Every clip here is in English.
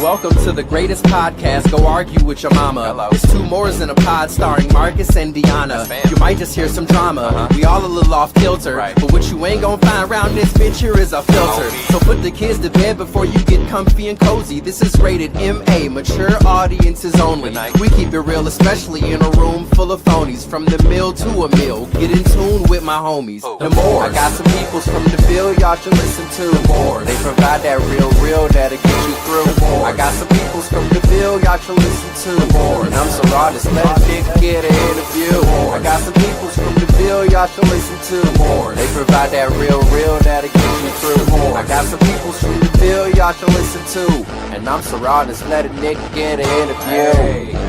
Welcome to the greatest podcast. Go argue with your mama. Hello. It's 2Mooresinapod starring Marcus and Deanna. You might just hear some drama. We all a little off kilter. Right. But what you ain't gonna find around this bitch here is a filter. So put the kids to bed before you get comfy and cozy. This is rated MA, mature audiences only. Good night. We keep it real, especially in a room full of phonies. From the mill to a meal, get in tune with my homies. The Moors. I got some peoples from the Ville y'all should listen to. The Moors. They provide that real that'll get you through. I got some peoples from the Ville y'all should listen to. The Moors. And I'm so raw, just let a dick get an interview. I got some peoples from the Ville y'all should listen to. The Moors. They provide that real that'll get you through. I got some peoples from the Ville y'all should listen to. And I'm so raw, just let a nigga get an interview.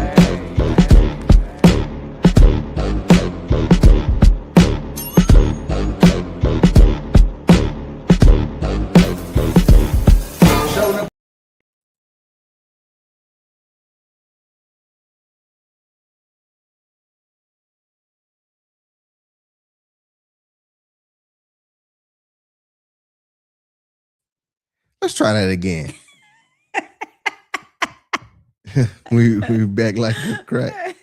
Let's try that again. we back like a crack.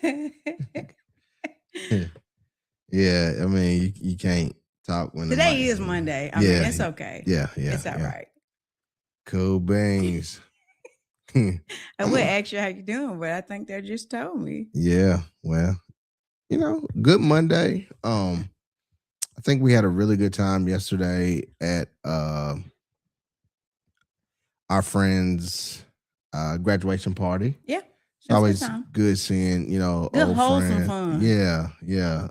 Yeah, I mean you can't talk when today is Monday. I mean it's okay. Yeah. It's all right. Cool beans. I would ask you how you doing, but I think they just told me. Yeah, well, good Monday. I think we had a really good time yesterday at our friend's graduation party. Yeah. It's always good seeing, good old wholesome friends. fun. Yeah.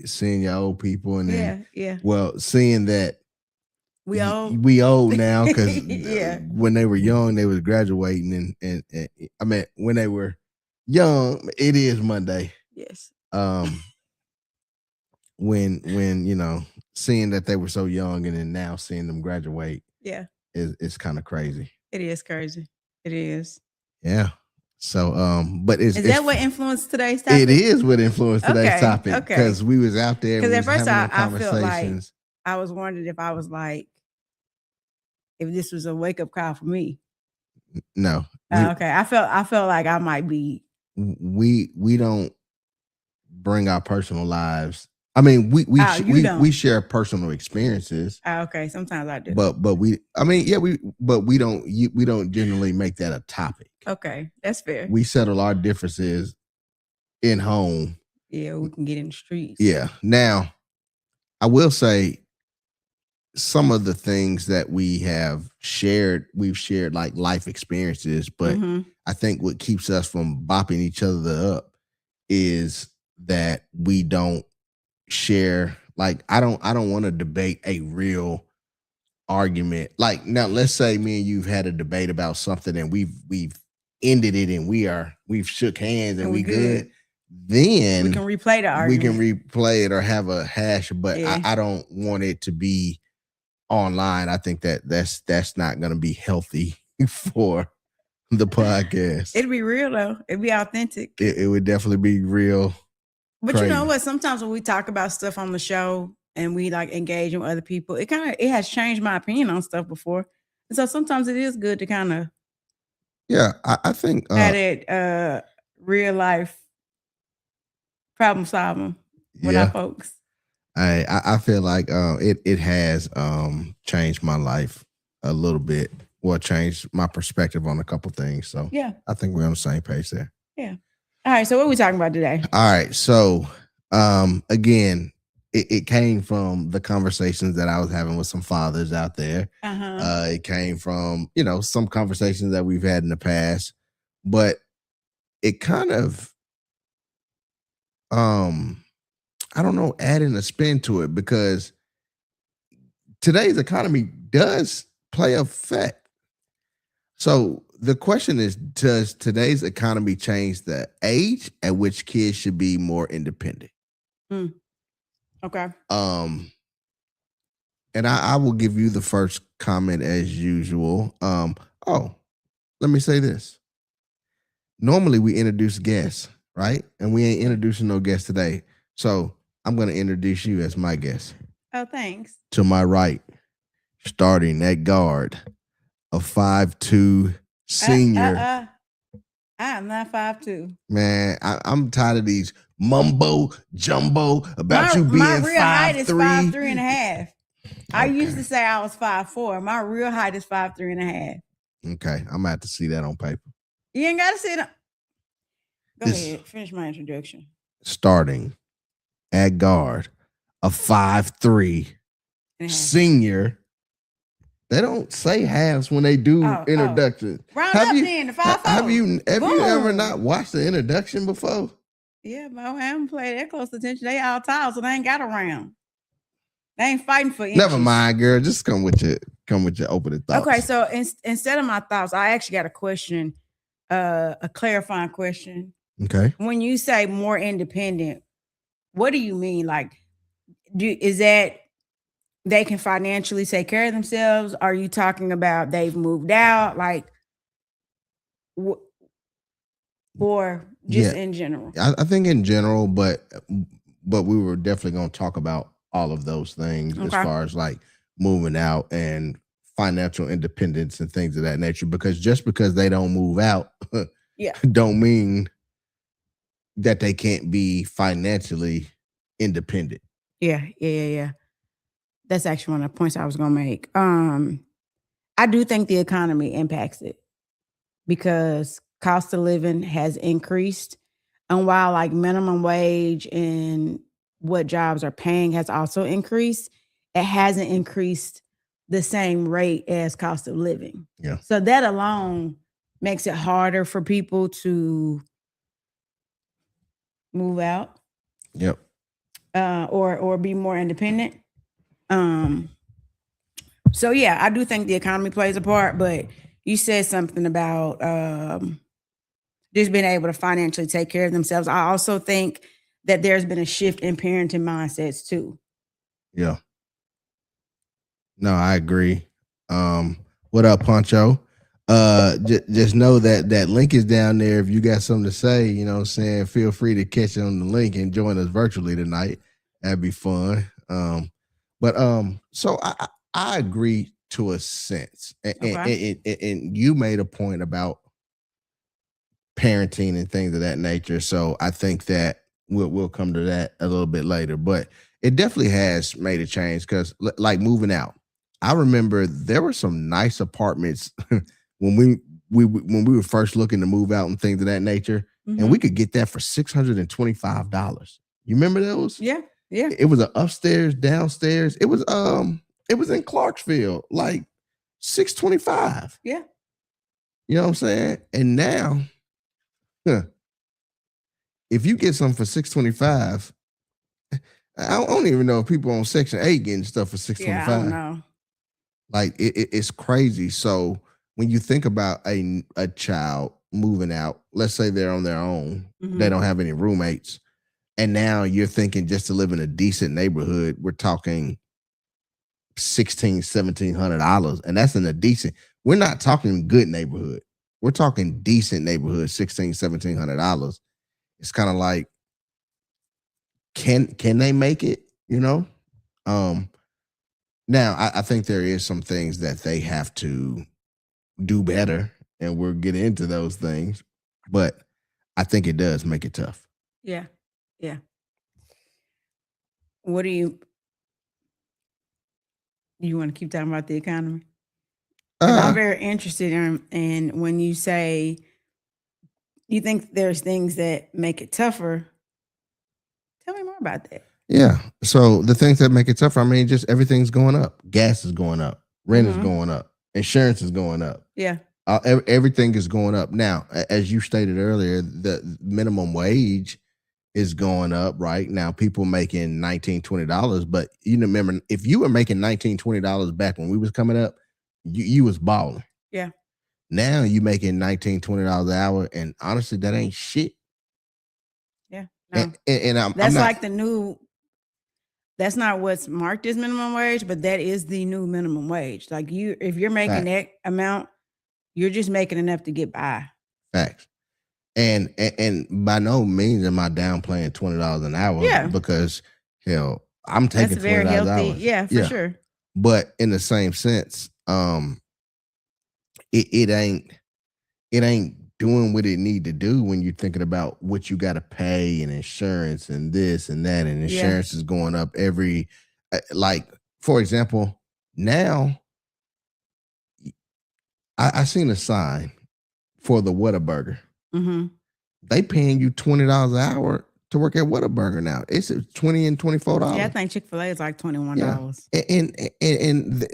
Seeing your old people and then, Yeah. well, seeing that We old now because Yeah. when they were young, they was graduating and I mean, when they were young, it is Monday. Yes. When seeing that they were so young and then now seeing them graduate. Yeah. It's kind of crazy. It is crazy. It is. Yeah. So, but is that what influenced today's topic? It is what influenced today's topic Okay. because we was out there. Because at first I felt like I was wondering if I was like, if this was a wake up call for me. No. Okay. I felt like I might be. We don't bring our personal lives. I mean, we share personal experiences. Okay, sometimes I do. But we don't generally make that a topic. Okay, that's fair. We settle our differences in home. Yeah, we can get in the streets. Yeah. Now, I will say some of the things that we've shared like life experiences, but I think what keeps us from bopping each other up is that we don't share. Like I don't want to debate a real argument. Like now, let's say me and you've had a debate about something and we've ended it and we've shook hands and we good. Then we can replay the argument. We can replay it or have a hash, but I don't want it to be online. I think that's not going to be healthy for the podcast. It'd be real though. It'd be authentic. It would definitely be real. But crazy. You know what? Sometimes when we talk about stuff on the show and we like engage with other people, it has changed my opinion on stuff before. And so sometimes it is good to kind of I think have it real life problem solving with our folks. I feel like it has changed my life a little bit, or changed my perspective on a couple things. So yeah, I think we're on the same page there. Yeah. All right. So what are we talking about today? All right. So again, it came from the conversations that I was having with some fathers out there. It came from, some conversations that we've had in the past, but it kind of, I don't know, adding a spin to it because today's economy does play a effect. So the question is, does today's economy change the age at which kids should be more independent? Okay. And I will give you the first comment as usual. Let me say this. Normally we introduce guests, right? And we ain't introducing no guests today. So I'm going to introduce you as my guest. Oh, thanks. To my right, starting at guard, a 5'2", senior. I am not 5'2". Man, I'm tired of these mumbo jumbo about you being my real height is 5'3". 5'3.5". I used to say I was 5'4". My real height is 5'3.5". Okay, I'm gonna have to see that on paper. You ain't gotta see it. Go ahead, finish my introduction. Starting at guard, a 5'3" senior. They don't say halves when they do introduction. Round up then to 5'4". Have you ever not watched the introduction before? Yeah, but I haven't played that close attention. They all tall, so they ain't got a round. They ain't fighting for inches. Never mind, girl. Just come with your opening thoughts. Okay, so instead of my thoughts, I actually got a question, a clarifying question. Okay. When you say more independent, what do you mean? Like, is that they can financially take care of themselves? Are you talking about they've moved out? Like, or just in general? I think in general, but we were definitely going to talk about all of those things as far as like moving out and financial independence and things of that nature. Because just because they don't move out, don't mean that they can't be financially independent. Yeah. That's actually one of the points I was going to make. I do think the economy impacts it because cost of living has increased. And while like minimum wage and what jobs are paying has also increased, it hasn't increased the same rate as cost of living. Yeah. So that alone makes it harder for people to move out. Yep. Or be more independent. So yeah, I do think the economy plays a part, but you said something about just being able to financially take care of themselves. I also think that there's been a shift in parenting mindsets too. Yeah. No, I agree. What up, Poncho? Just know that link is down there. If you got something to say, you know what I'm saying, feel free to catch it on the link and join us virtually tonight. That'd be fun. So I agree to a sense. And you made a point about parenting and things of that nature. So I think that we'll come to that a little bit later. But it definitely has made a change because like moving out, I remember there were some nice apartments when we were first looking to move out and things of that nature, and we could get that for $625. You remember those? Yeah. It was an upstairs, downstairs. It was in Clarksville, like $625. Yeah. You know what I'm saying? And now, if you get something for $625, I don't even know if people on Section 8 getting stuff for $625. Yeah, I don't know. Like it's crazy. So when you think about a child moving out, let's say they're on their own, they don't have any roommates, and now you're thinking just to live in a decent neighborhood, we're talking $1,600-$1,700, and that's in a decent. We're not talking good neighborhood. We're talking decent neighborhood, $1,600-$1,700. It's kind of like, can they make it? You know. Now, I think there is some things that they have to do better, and we'll get into those things. But I think it does make it tough. Yeah. What do you want to keep talking about the economy? I'm very interested in when you say you think there's things that make it tougher. Tell me more about that. Yeah. So the things that make it tougher, I mean, just everything's going up. Gas is going up. Rent is going up. Insurance is going up. Yeah. Everything is going up. Now, as you stated earlier, the minimum wage is going up right now. People making $19-$20, but you remember if you were making $19-$20 back when we was coming up, you was balling. Yeah. Now you making $19-$20 an hour, and honestly, that ain't shit. Yeah. No. And that's like the new. That's not what's marked as minimum wage, but that is the new minimum wage. Like if you're making that amount, you're just making enough to get by. Facts. And by no means am I downplaying $20 an hour. Yeah. Because hell, I'm taking that's very $20 healthy. an hour. Yeah, for sure. But in the same sense, it ain't. it ain't doing what it need to do when you're thinking about what you got to pay and insurance and this and that, and Yeah. insurance is going up every like, for example, now I seen a sign for the Whataburger. Mm-hmm. They paying you $20 an hour to work at Whataburger now. It's $20 and $24. Yeah, I think Chick-fil-A is like $21. Yeah. And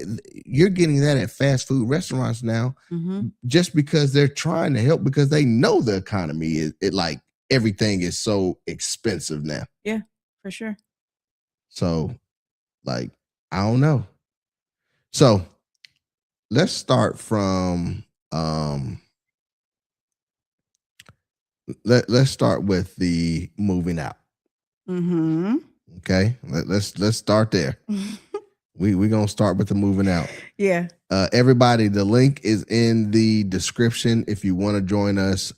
you're getting that at fast food restaurants now, Mm-hmm. just because they're trying to help, because they know the economy is like everything is so expensive now. Yeah, for sure. So, like, I don't know. So let's start from let's start with the moving out. Mm-hmm. Okay, let's start there. We're gonna start with the moving out. Yeah. Everybody, the link is in the description. If you want to join us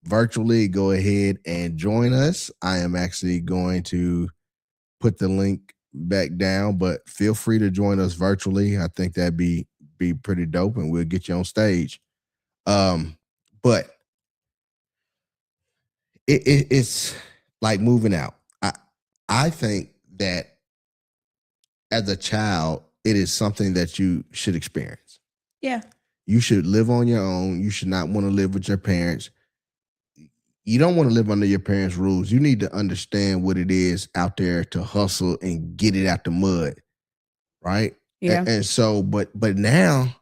virtually, go ahead and join us. I am actually going to put the link back down, but feel free to join us virtually. I think that'd be pretty dope, and we'll get you on stage. But it's like moving out. I think that as a child, it is something that you should experience. Yeah. You should live on your own. You should not want to live with your parents. You don't want to live under your parents' rules. You need to understand what it is out there to hustle and get it out the mud, right? Yeah. And so, but now,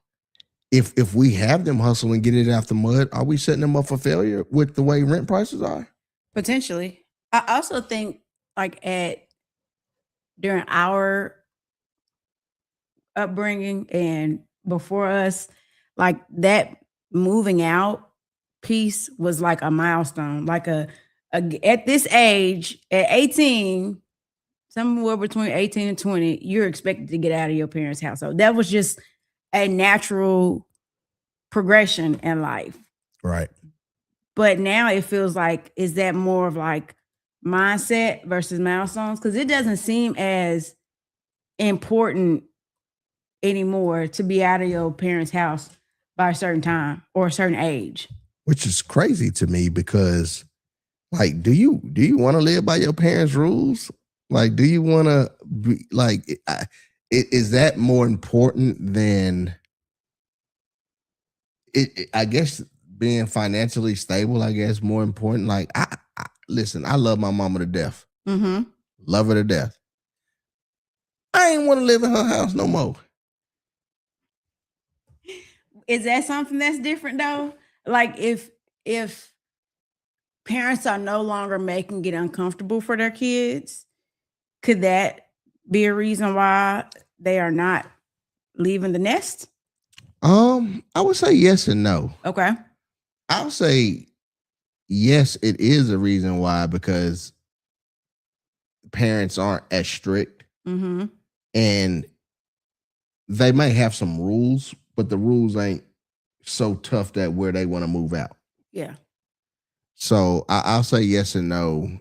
if we have them hustle and get it out the mud, are we setting them up for failure with the way rent prices are? Potentially. I also think like during our upbringing and before us, like that moving out piece was like a milestone. Like a at this age, at 18, somewhere between 18 and 20, you're expected to get out of your parents' household. That was just a natural progression in life. Right. But now it feels like, is that more of like mindset versus milestones? Because it doesn't seem as important anymore to be out of your parents' house by a certain time or a certain age. Which is crazy to me, because like, do you want to live by your parents' rules? Like, do you want to be like, is that more important than it? I guess being financially stable, I guess, more important. Like, listen, I love my mama to death. Mm-hmm. Love her to death. I ain't want to live in her house no more. Is that something that's different though? Like if parents are no longer making it uncomfortable for their kids, could that be a reason why they are not leaving the nest? I would say yes and no. Okay. I'll say yes, it is a reason why, because parents aren't as strict, Mm-hmm. and they may have some rules, but the rules ain't so tough that where they want to move out. Yeah. So I'll say yes and no,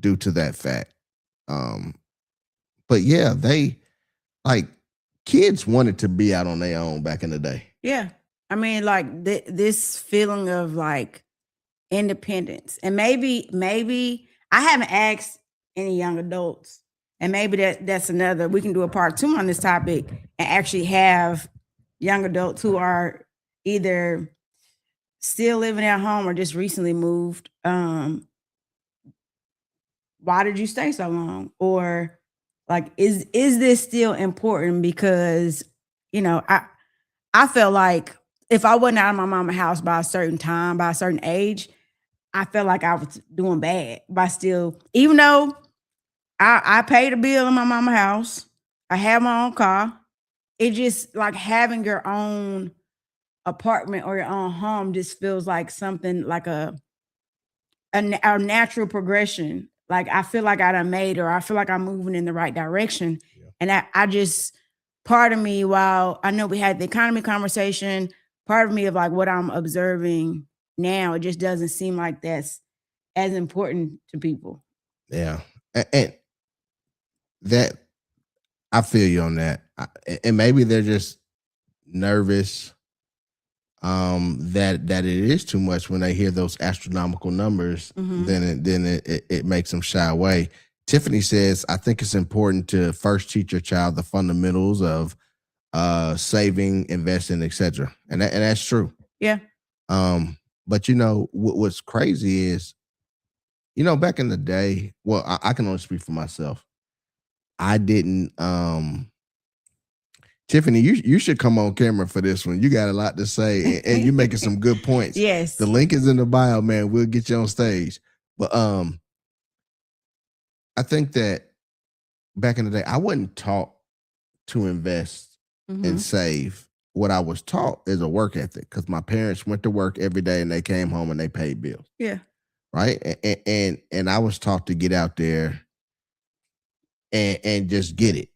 due to that fact. But yeah, they like, kids wanted to be out on their own back in the day. Yeah. I mean, like this feeling of like independence. And maybe I haven't asked any young adults, and maybe that's another, we can do a part 2 on this topic and actually have young adults who are either still living at home or just recently moved. Why did you stay so long? Or like, is this still important? Because, you know, I felt like if I wasn't out of my mama's house by a certain time, by a certain age, I felt like I was doing bad by still, even though I paid a bill in my mama's house, I have my own car. It just like having your own apartment or your own home just feels like something like a natural progression. Like I feel like I done made, or I feel like I'm moving in the right direction. Yeah. And I just, part of me, while I know we had the economy conversation, part of me of like what I'm observing now, it just doesn't seem like that's as important to people. Yeah. And that, I feel you on that. And maybe they're just nervous that it is too much when they hear those astronomical numbers, then it makes them shy away. Tiffany says, I think it's important to first teach your child the fundamentals of saving, investing, etc. And that's true. Yeah. But what's crazy is, back in the day, well, I can only speak for myself. I didn't Tiffany, you should come on camera for this one. You got a lot to say, and you're making some good points. Yes. The link is in the bio, man. We'll get you on stage. But I think that back in the day, I wasn't taught to invest and save. What I was taught is a work ethic, because my parents went to work every day and they came home and they paid bills. Yeah. Right. And I was taught to get out there and just get it.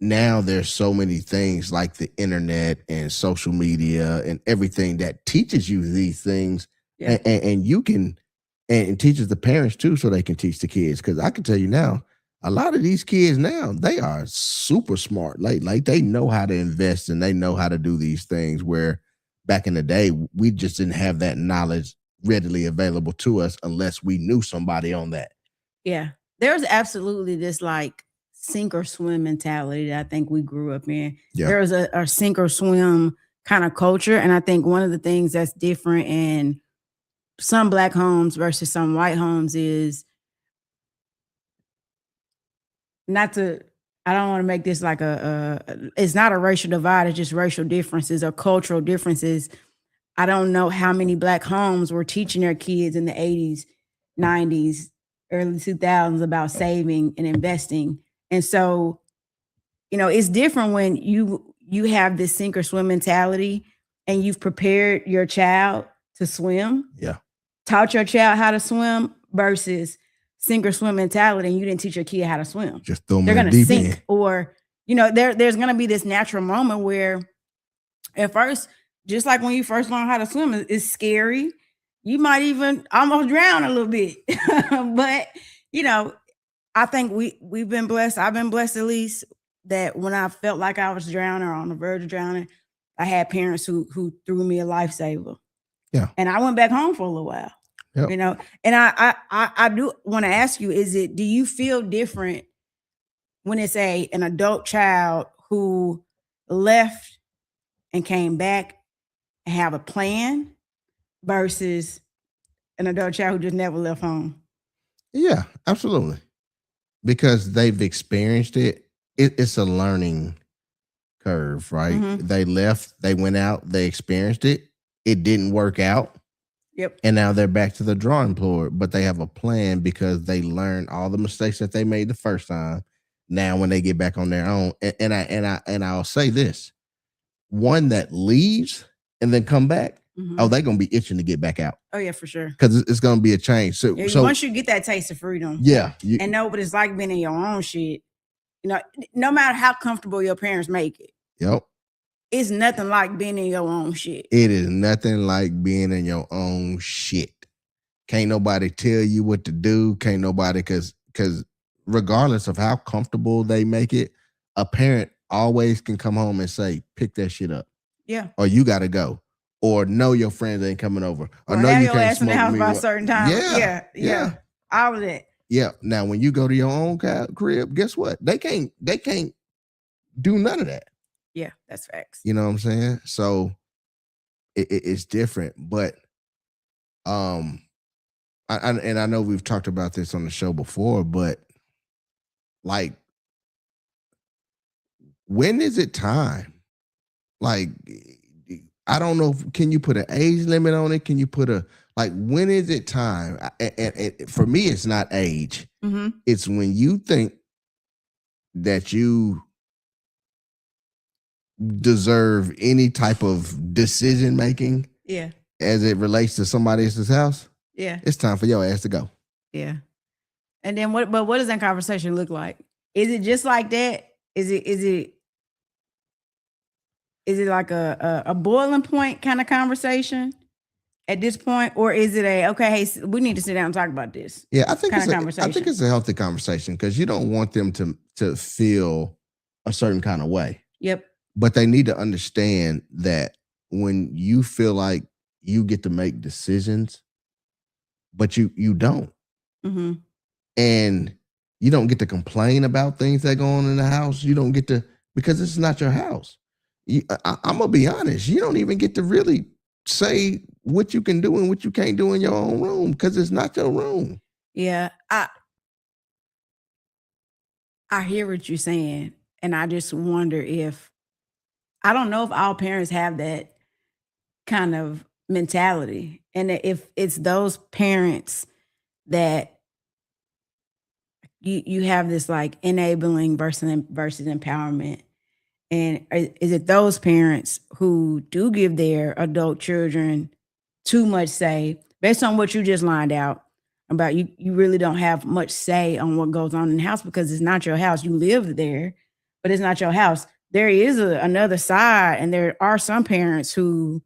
Now there's so many things like the internet and social media and everything that teaches you these things, and you can, and teaches the parents too, so they can teach the kids. Because I can tell you now, a lot of these kids now, they are super smart. Like they know how to invest and they know how to do these things, where back in the day, we just didn't have that knowledge readily available to us unless we knew somebody on that. Yeah. There's absolutely this like sink or swim mentality that I think we grew up in. Yeah. There was a sink or swim kind of culture. And I think one of the things that's different in some Black homes versus some white homes is I don't want to make this like it's not a racial divide, it's just racial differences or cultural differences. I don't know how many Black homes were teaching their kids in the 80s, 90s, early 2000s about saving and investing. And so, it's different when you have this sink or swim mentality and you've prepared your child to swim. Yeah. Taught your child how to swim versus sink or swim mentality and you didn't teach your kid how to swim. Just throw them They're in going the to deep sink end. Or, there's going to be this natural moment where at first, just like when you first learn how to swim, it's scary. You might even almost drown a little bit. But, I think we've been blessed. I've been blessed at least that when I felt like I was drowning or on the verge of drowning, I had parents who threw me a lifesaver. Yeah. And I went back home for a little while. Yep. And I do want to ask you, do you feel different when it's an adult child who left and came back and have a plan versus an adult child who just never left home? Yeah, absolutely. Because they've experienced it. It's a learning curve, right? They left, they went out, they experienced it. It didn't work out. Yep. And now they're back to the drawing board, but they have a plan because they learned all the mistakes that they made the first time. Now, when they get back on their own, and I'll say this: one that leaves and then come back, they're gonna be itching to get back out. Oh yeah, for sure. Because it's gonna be a change. So once you get that taste of freedom, and know what it's like being in your own shit, no matter how comfortable your parents make it. Yep. It's nothing like being in your own shit. It is nothing like being in your own shit. Can't nobody tell you what to do. Can't nobody, because regardless of how comfortable they make it, a parent always can come home and say, pick that shit up. Yeah. Or you got to go. Or no, your friends ain't coming over. Or no, you can't smoke in the house by a certain time. Yeah. All of that. Yeah. Now, when you go to your own crib, guess what? They can't do none of that. Yeah, that's facts. You know what I'm saying? So it's different, but I know we've talked about this on the show before, but like, when is it time? Like, I don't know. Can you put an age limit on it? Can you put when is it time? And for me, it's not age. It's when you think that you deserve any type of decision making, as it relates to somebody else's house, it's time for your ass to go. Yeah. And then what does that conversation look like? Is it just like that? Is it like a boiling point kind of conversation at this point, or is it hey, we need to sit down and talk about this? Yeah, I think it's a healthy conversation, because you don't want them to feel a certain kind of way. Yep. But they need to understand that when you feel like you get to make decisions, but you don't. Mm-hmm. And you don't get to complain about things that go on in the house. You don't get to, because it's not your house. I'm gonna be honest. You don't even get to really say what you can do and what you can't do in your own room because it's not your room. Yeah, I hear what you're saying, and I just wonder if I don't know if all parents have that kind of mentality, and if it's those parents that you have this like enabling versus empowerment. And is it those parents who do give their adult children too much say based on what you just lined out about you really don't have much say on what goes on in the house because it's not your house. You live there, but it's not your house. There is another side, and there are some parents who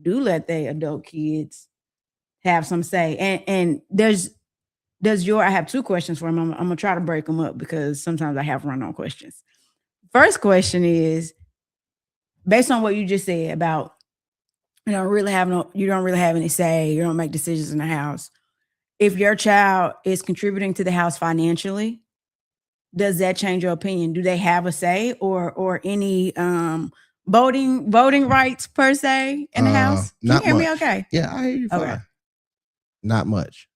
do let their adult kids have some say. And I have two questions for him. I'm gonna try to break them up because sometimes I have run-on questions. First question is based on what you just said about you don't really have any say, you don't make decisions in the house. If your child is contributing to the house financially, does that change your opinion? Do they have a say or any voting rights per se in the house? Can you Not hear much. me okay? Yeah, I hear you fine. Okay. Not much.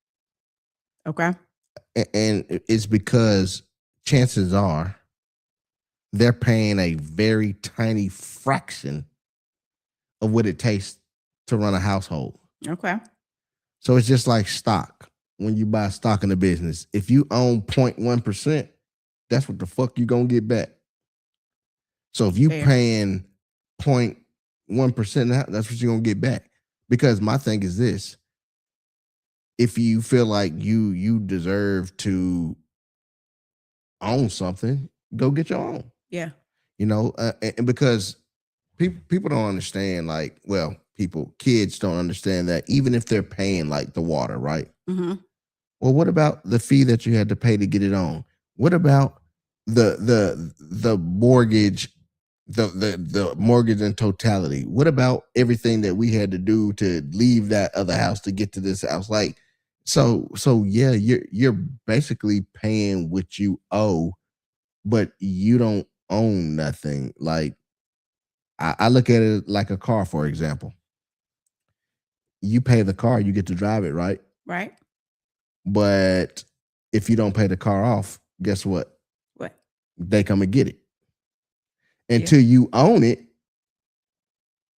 Okay. And it's because chances are they're paying a very tiny fraction of what it takes to run a household. Okay. So it's just like stock. When you buy stock in a business, if you own 0.1%, that's what the fuck you gonna get back. So if you Fair. paying 0.1%, that's what you're gonna get back. Because my thing is this: if you feel like you deserve to own something, go get your own. Yeah. You know, and because people don't understand, like, well, kids don't understand that even if they're paying like the water, right? Mm-hmm. Well, what about the fee that you had to pay to get it on? What about the mortgage, the mortgage in totality? What about everything that we had to do to leave that other house to get to this house? Like, so yeah, you're basically paying what you owe, but you don't own nothing. Like, I look at it like a car, for example. You pay the car, you get to drive it, right? Right. But if you don't pay the car off, guess what? What? They come and get it. Until you own it,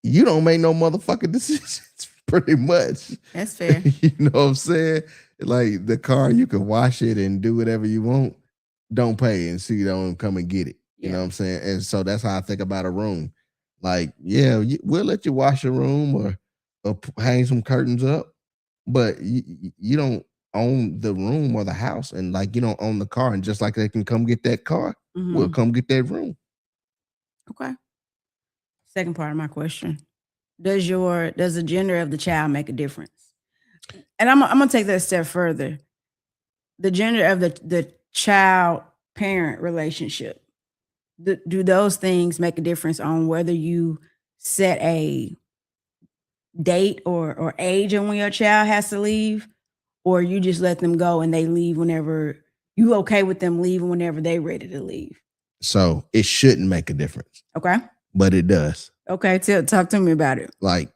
you don't make no motherfucking decisions, pretty much. That's fair. You know what I'm saying? Like the car, you can wash it and do whatever you want. Don't pay and see don't come and get it. You know what I'm saying? And so that's how I think about a room. Like, yeah, we'll let you wash a room or hang some curtains up, but you don't own the room or the house, and like you don't own the car. And just like they can come get that car, we'll come get that room. Okay. Second part of my question: does the gender of the child make a difference? And I'm gonna take that a step further. The gender of the child parent relationship. Do those things make a difference on whether you set a date or age on when your child has to leave, or you just let them go and they leave whenever you okay with them leaving whenever they're ready to leave? So it shouldn't make a difference. Okay. But it does. Okay, talk to me about it. Like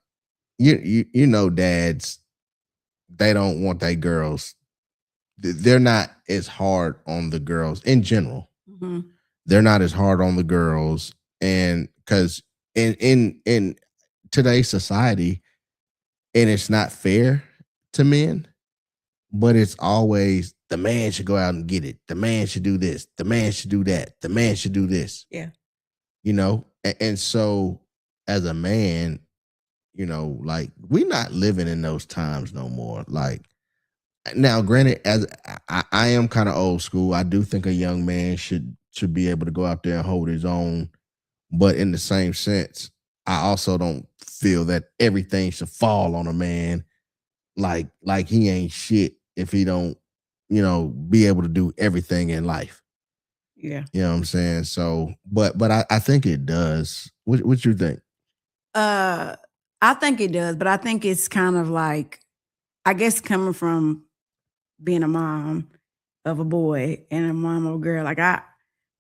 you know, dads, they don't want their girls. They're not as hard on the girls in general. Mm-hmm. They're not as hard on the girls, and because in today's society, and it's not fair to men, but it's always the man should go out and get it. The man should do this. The man should do that. The man should do this. Yeah. You know, and so as a man, you know, like we're not living in those times no more. Like now, granted, as I am kind of old school, I do think a young man should be able to go out there and hold his own. But in the same sense, I also don't feel that everything should fall on a man like he ain't shit if he don't, you know, be able to do everything in life. Yeah. You know what I'm saying? So, but I think it does. What you think? I think it does, but I think it's kind of like, I guess coming from being a mom of a boy and a mom of a girl, like I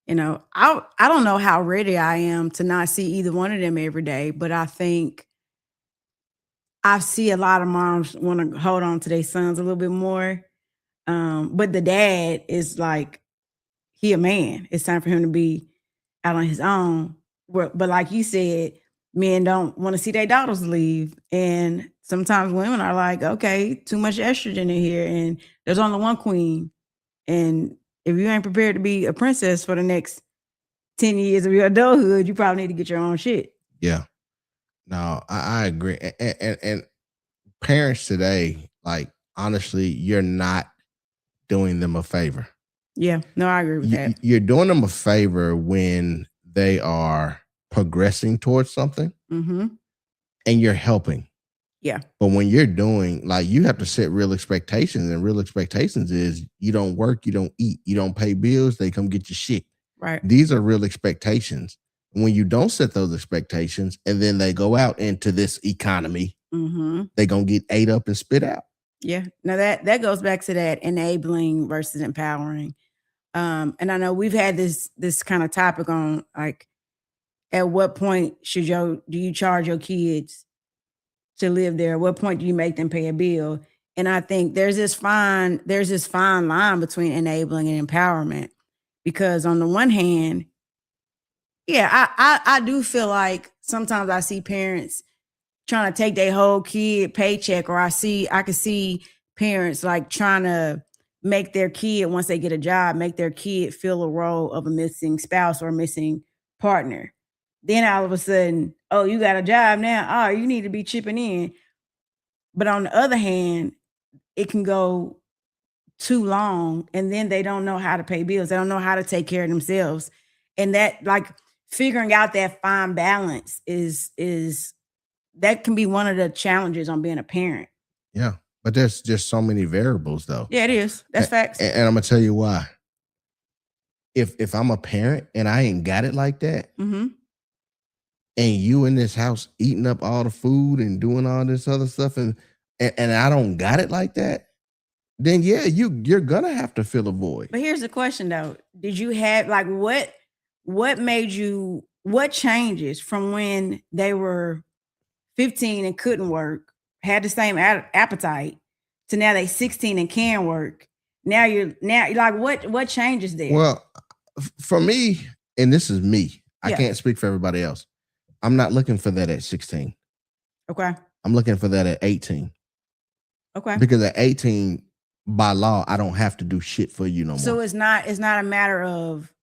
don't know how ready I am to not see either one of them every day, but I think I see a lot of moms want to hold on to their sons a little bit more. But the dad is like, he a man. It's time for him to be out on his own. But like you said, men don't want to see their daughters leave. And sometimes women are like, okay, too much estrogen in here, and there's only one queen. And if you ain't prepared to be a princess for the next 10 years of your adulthood, you probably need to get your own shit. Yeah. No, I agree. And parents today, like, honestly, you're not doing them a favor. Yeah, no, I agree with that. You're doing them a favor when they are progressing towards something Mm-hmm. and you're helping. Yeah. But when you're doing, like, you have to set real expectations, and real expectations is you don't work, you don't eat, you don't pay bills, they come get your shit. Right. These are real expectations. When you don't set those expectations and then they go out into this economy, they're going to get ate up and spit out. Yeah. Now that goes back to that enabling versus empowering. And I know we've had this kind of topic on, like, at what point do you charge your kids to live there? At what point do you make them pay a bill? And I think there's this fine line between enabling and empowerment, because on the one hand, yeah, I do feel like sometimes I see parents trying to take their whole kid paycheck, or I can see parents like trying to make their kid, once they get a job, make their kid fill a role of a missing spouse or a missing partner. Then all of a sudden, oh, you got a job now. Oh, you need to be chipping in. But on the other hand, it can go too long, and then they don't know how to pay bills. They don't know how to take care of themselves. And that, like, figuring out that fine balance is that can be one of the challenges on being a parent. Yeah. But there's just so many variables, though. Yeah, it is. That's facts. And I'm going to tell you why. If I'm a parent and I ain't got it like that, and you in this house eating up all the food and doing all this other stuff, and I don't got it like that, then yeah, you're gonna have to fill a void. But here's the question, though: did you have, like, what changes from when they were 15 and couldn't work, had the same appetite, to now they 16 and can work? Now you're like, what changes there? Well, for me, and this is me, I can't speak for everybody else. I'm not looking for that at 16. Okay. I'm looking for that at 18. Okay. Because at 18, by law, I don't have to do shit for you no more. So it's not a matter of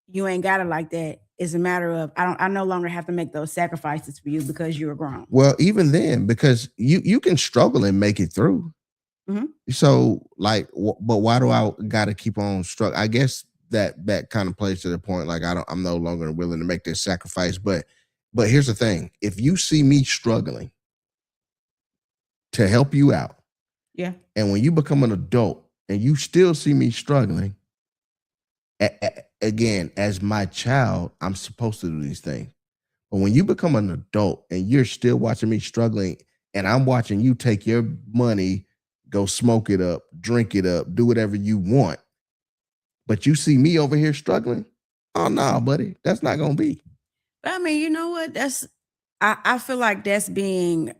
you ain't got it like that. It's a matter of I no longer have to make those sacrifices for you because you're grown. Well, even then, because you can struggle and make it through. So, like, but why do I got to keep on struggling? I guess that kind of plays to the point. Like, I'm no longer willing to make this sacrifice. But here's the thing: if you see me struggling to help you out, yeah, and when you become an adult and you still see me struggling, again, as my child, I'm supposed to do these things. But when you become an adult and you're still watching me struggling, and I'm watching you take your money, go smoke it up, drink it up, do whatever you want, but you see me over here struggling, oh no, buddy, that's not gonna be. But I mean, you know what? I feel like that's being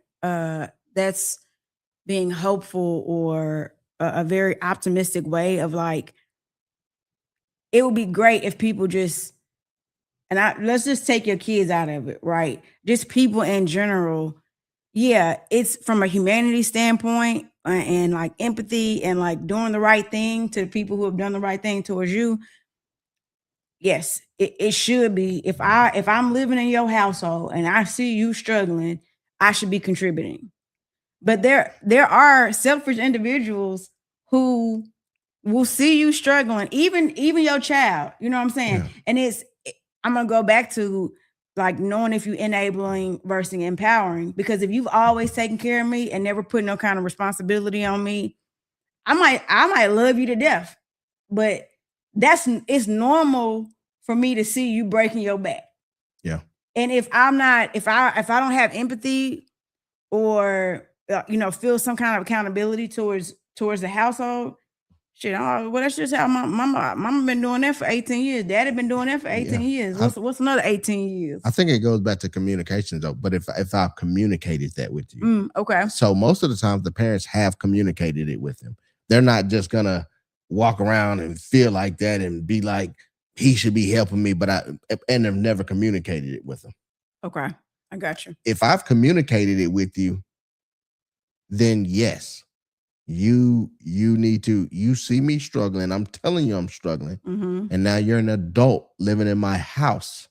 hopeful, or a very optimistic way of, like, it would be great if people just, let's just take your kids out of it, right? Just people in general. Yeah, it's from a humanity standpoint, and like empathy, and like doing the right thing to the people who have done the right thing towards you. Yes, it should be. If I'm living in your household and I see you struggling, I should be contributing. But there are selfish individuals who will see you struggling, even your child. You know what I'm saying? Yeah. And I'm gonna go back to, like, knowing if you're enabling versus empowering. Because if you've always taken care of me and never put no kind of responsibility on me, I might love you to death. But it's normal for me to see you breaking your back. Yeah. And if I don't have empathy or feel some kind of accountability towards the household. Shit, well, that's just how mama been doing that for 18 years. Daddy been doing that for 18 years. What's another 18 years? I think it goes back to communication though. But if I've communicated that with you, okay. So most of the time, the parents have communicated it with him. They're not just gonna walk around and feel like that and be like he should be helping me, and they've never communicated it with him. Okay, I got you. If I've communicated it with you, then yes. You need to, you see me struggling. I'm telling you I'm struggling. And now you're an adult living in my house,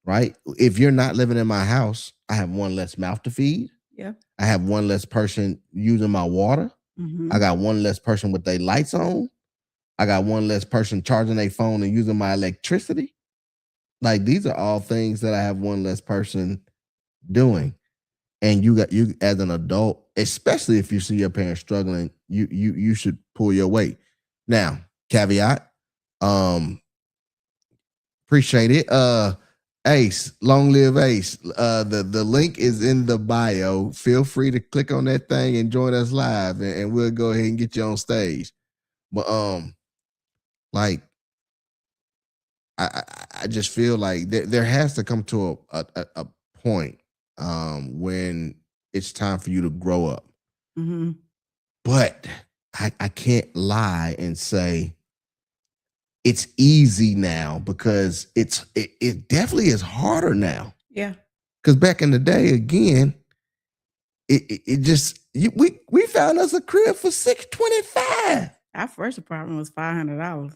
right? If you're not living in my house, I have one less mouth to feed. Yeah. I have one less person using my water. I got one less person with their lights on. I got one less person charging their phone and using my electricity. Like these are all things that I have one less person doing. And you as an adult, especially if you see your parents struggling, you should pull your weight. Now, caveat, appreciate it. Ace, long live Ace. The link is in the bio. Feel free to click on that thing and join us live, and we'll go ahead and get you on stage. But like I just feel like there has to come to a point when it's time for you to grow up. But I can't lie and say it's easy now because it definitely is harder now. Yeah. Because back in the day, again, we found us a crib for $625. Our first apartment was $500.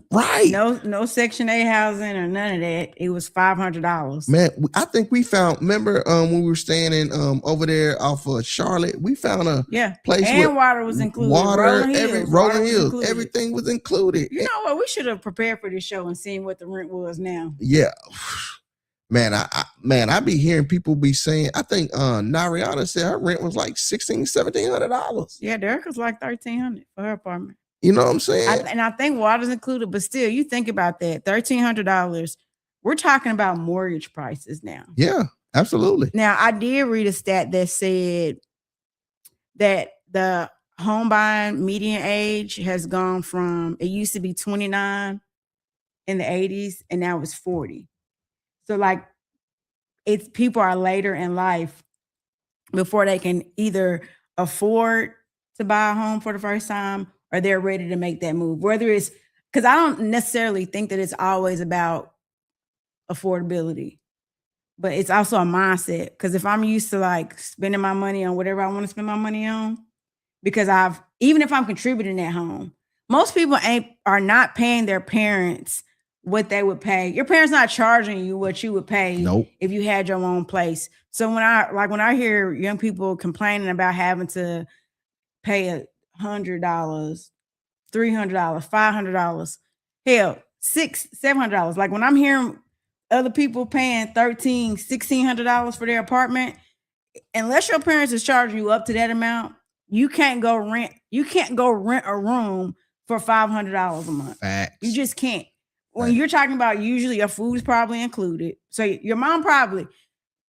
Right. No Section 8 housing or none of that. It was $500. Man, I think we found, remember when we were staying in over there off of Charlotte, we found a place and water was included. Rolling Hills, everything was included. You know what? We should have prepared for this show and seen what the rent was now. Yeah. Man, I be hearing people be saying, I think Nariana said her rent was like $1,700. Yeah, Derek like $1,300 for her apartment. You know what I'm saying? I think water's included, but still, you think about that, $1,300. We're talking about mortgage prices now. Yeah, absolutely. Now, I did read a stat that said that the home buying median age has gone from, it used to be 29 in the 80s, and now it's 40. So like people are later in life before they can either afford to buy a home for the first time or they're ready to make that move. Whether it's, because I don't necessarily think that it's always about affordability, but it's also a mindset. Because if I'm used to like spending my money on whatever I want to spend my money on, because even if I'm contributing at home, most people are not paying their parents what they would pay. Your parents not charging you what you would pay if you had your own place. So when I hear young people complaining about having to pay $100, $300, $500, hell, $600, $700. Like when I'm hearing other people paying $1,300, $1,600 for their apartment, unless your parents is charging you up to that amount, you can't go rent a room for $500 a month. Facts. You just can't. When you're talking about, usually your food's probably included. So your mom probably,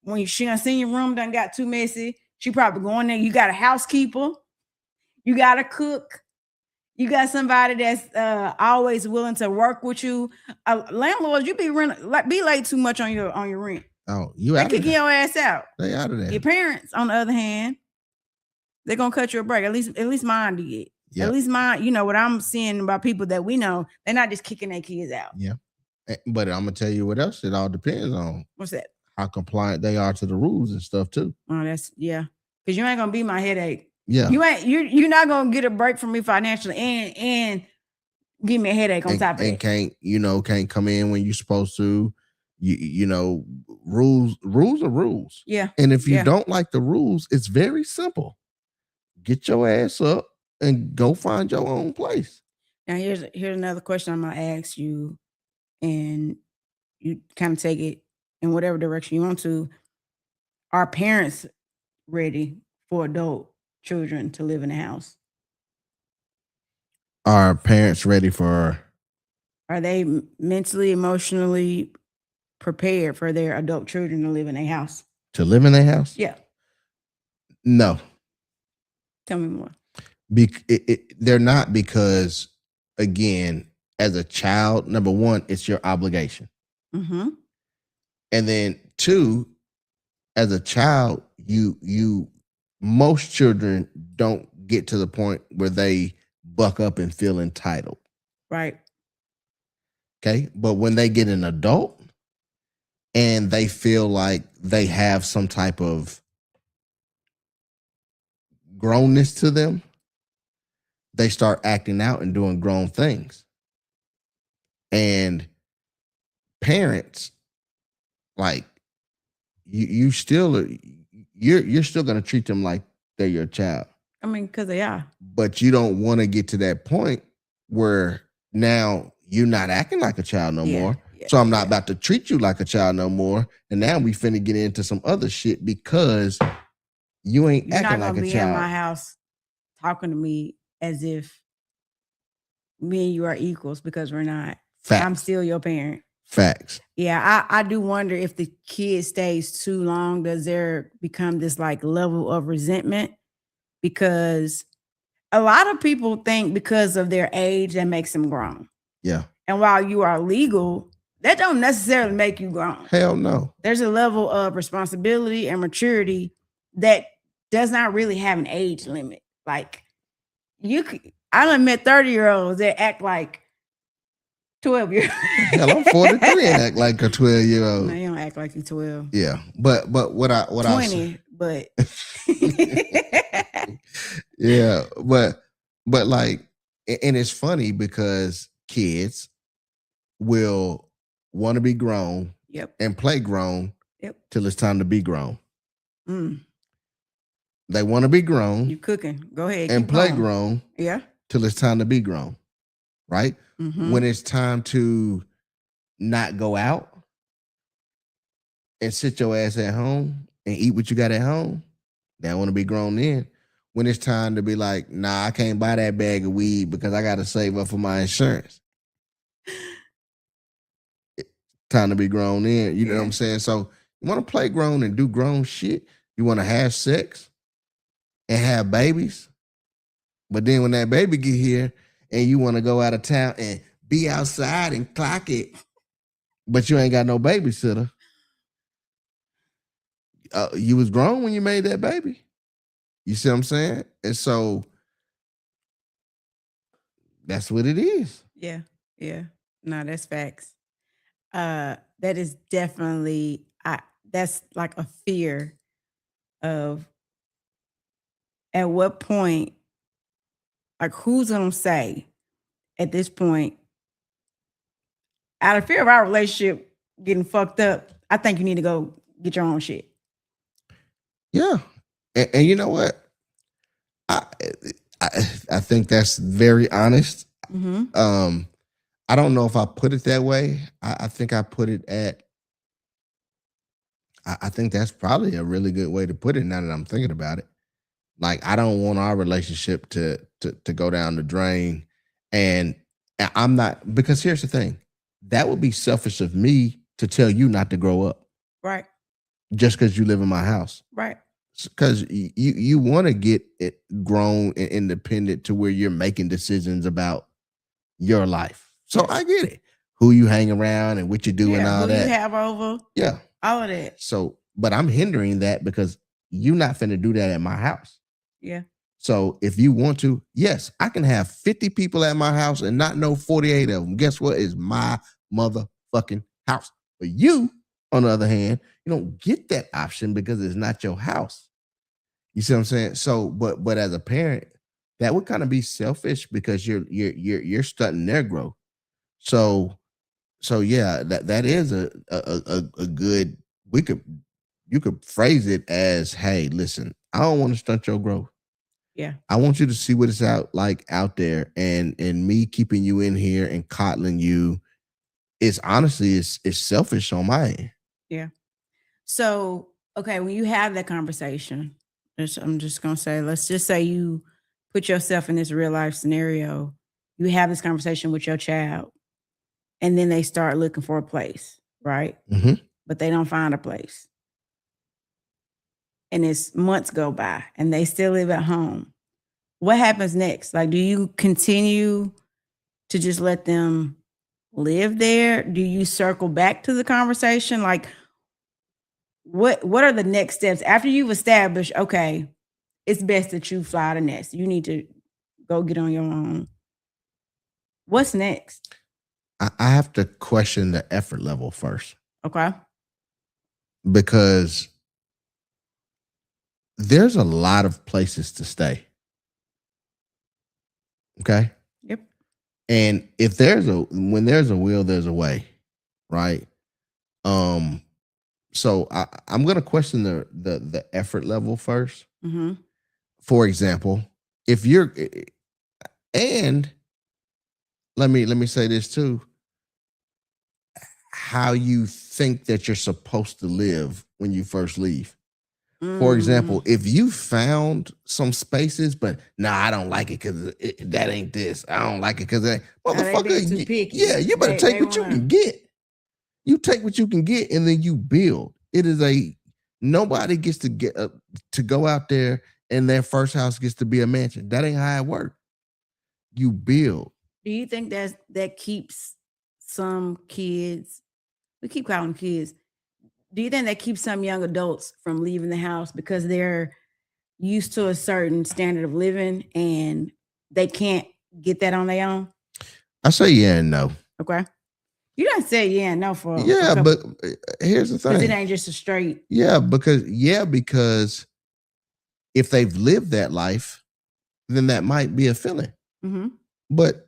when she done seen your room done got too messy, she probably going there. You got a housekeeper, you got a cook, you got somebody that's always willing to work with you. Landlords, you be late too much on your rent. Oh, you they out of there. kicking your ass out. They out of there. Your parents, on the other hand, they're gonna cut you a break. At least mine did. Yep. At least mine, you know what I'm seeing about people that we know, they're not just kicking their kids out. Yeah. But I'm gonna tell you what else it all depends on. What's that? How compliant they are to the rules and stuff too. Oh, that's because you ain't gonna be my headache. Yeah. You're not gonna get a break from me financially and give me a headache on top of it. And can't come in when you're supposed to. You know, rules are rules. Yeah. And if you don't like the rules, it's very simple. Get your ass up and go find your own place. Now here's another question I'm gonna ask you, and you kind of take it in whatever direction you want to. Are parents ready for adult children to live in a house? Are parents ready for? Are they mentally, emotionally prepared for their adult children to live in a house? To live in a house? Yeah. No. Tell me more. They're not, because, again, as a child, number one, it's your obligation. Mm-hmm. And then two, as a child, most children don't get to the point where they buck up and feel entitled. Right. Okay. But when they get an adult and they feel like they have some type of grownness to them, they start acting out and doing grown things. And parents, like, you're still going to treat them like they're your child. I mean, because they are. But you don't want to get to that point where now you're not acting like a child no more. So I'm not about to treat you like a child no more. And now we finna get into some other shit because you ain't You're acting not like gonna a be child. in my house talking to me as if me and you are equals, because we're not. Facts. I'm still your parent. Facts. Yeah, I do wonder if the kid stays too long, does there become this like level of resentment? Because a lot of people think because of their age that makes them grown. Yeah. And while you are legal, that don't necessarily make you grown. Hell no. There's a level of responsibility and maturity that does not really have an age limit. Like I done met 30-year-olds that act like 12-year-olds. Hell, I'm 43 and act like a 12-year-old. No, you don't act like you're 12. Yeah. But what 20, but yeah, but like, and it's funny because kids will want to be grown and play grown till it's time to be grown. They want to be grown. You cooking. Go ahead. And play grown. Yeah. Till it's time to be grown. Right? Mm-hmm. When it's time to not go out and sit your ass at home and eat what you got at home, they want to be grown then. When it's time to be like, nah, I can't buy that bag of weed because I got to save up for my insurance. Time to be grown then. You know what I'm saying? So you want to play grown and do grown shit. You want to have sex and have babies. But then when that baby get here and you want to go out of town and be outside and clock it, but you ain't got no babysitter. You was grown when you made that baby. You see what I'm saying? And so that's what it is. Yeah. Yeah. No, that's facts. That is definitely, that's like a fear of at what point, like who's going to say at this point, out of fear of our relationship getting fucked up, I think you need to go get your own shit. Yeah. And you know what? I think that's very honest. Mm-hmm. I don't know if I put it that way. I think I put it at, I think that's probably a really good way to put it now that I'm thinking about it. Like, I don't want our relationship to go down the drain. And I'm not, because here's the thing. That would be selfish of me to tell you not to grow up. Right. Just because you live in my house. Right. Because you want to get it grown and independent to where you're making decisions about your life. So I get it. Who you hang around and what you do and all who that. You have over. Yeah. All of that. So, but I'm hindering that because you're not finna do that at my house. Yeah. So if you want to, yes, I can have 50 people at my house and not know 48 of them. Guess what? It's my motherfucking house. But you, on the other hand, you don't get that option because it's not your house. You see what I'm saying? So, but as a parent, that would kind of be selfish because you're stunting their growth. So yeah, that is a good. You could phrase it as, hey, listen, I don't want to stunt your growth. Yeah. I want you to see what it's out there, and me keeping you in here and coddling you is honestly is selfish on my end. Yeah. So, okay, when you have that conversation, I'm just gonna say, let's just say you put yourself in this real life scenario. You have this conversation with your child, and then they start looking for a place, right? Mm-hmm. But they don't find a place. and it's months go by and they still live at home, what happens next? Like, do you continue to just let them live there? Do you circle back to the conversation? Like, what are the next steps after you've established, okay, it's best that you fly the nest. You need to go get on your own. What's next? I have to question the effort level first. Okay. Because there's a lot of places to stay. Okay. Yep. And if when there's a will, there's a way, right? So I'm gonna question the effort level first. Mm-hmm. For example, if you're, and let me say this too, how you think that you're supposed to live when you first leave. For example, if you found some spaces, but I don't like it because that ain't this. I don't like it because that motherfucker. Yeah, you better take what you can get. You take what you can get, and then you build. It is nobody gets to get to go out there, and their first house gets to be a mansion. That ain't how it works. You build. Do you think that keeps some kids? We keep calling them kids. Do you think that keeps some young adults from leaving the house because they're used to a certain standard of living and they can't get that on their own? I say yeah and no. Okay. You don't say yeah and no for but here's the thing. Because it ain't just a straight. Yeah, because if they've lived that life, then that might be a feeling. Mm-hmm. But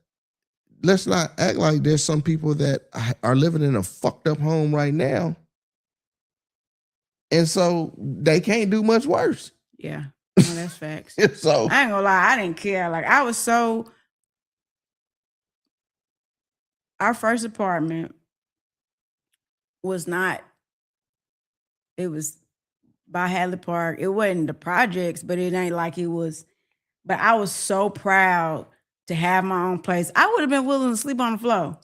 let's not act like there's some people that are living in a fucked up home right now. And so they can't do much worse. Yeah. No, that's facts. So I ain't gonna lie, I didn't care. Like our first apartment was it was by Hadley Park. It wasn't the projects, but it ain't like it was. But I was so proud to have my own place. I would have been willing to sleep on the floor.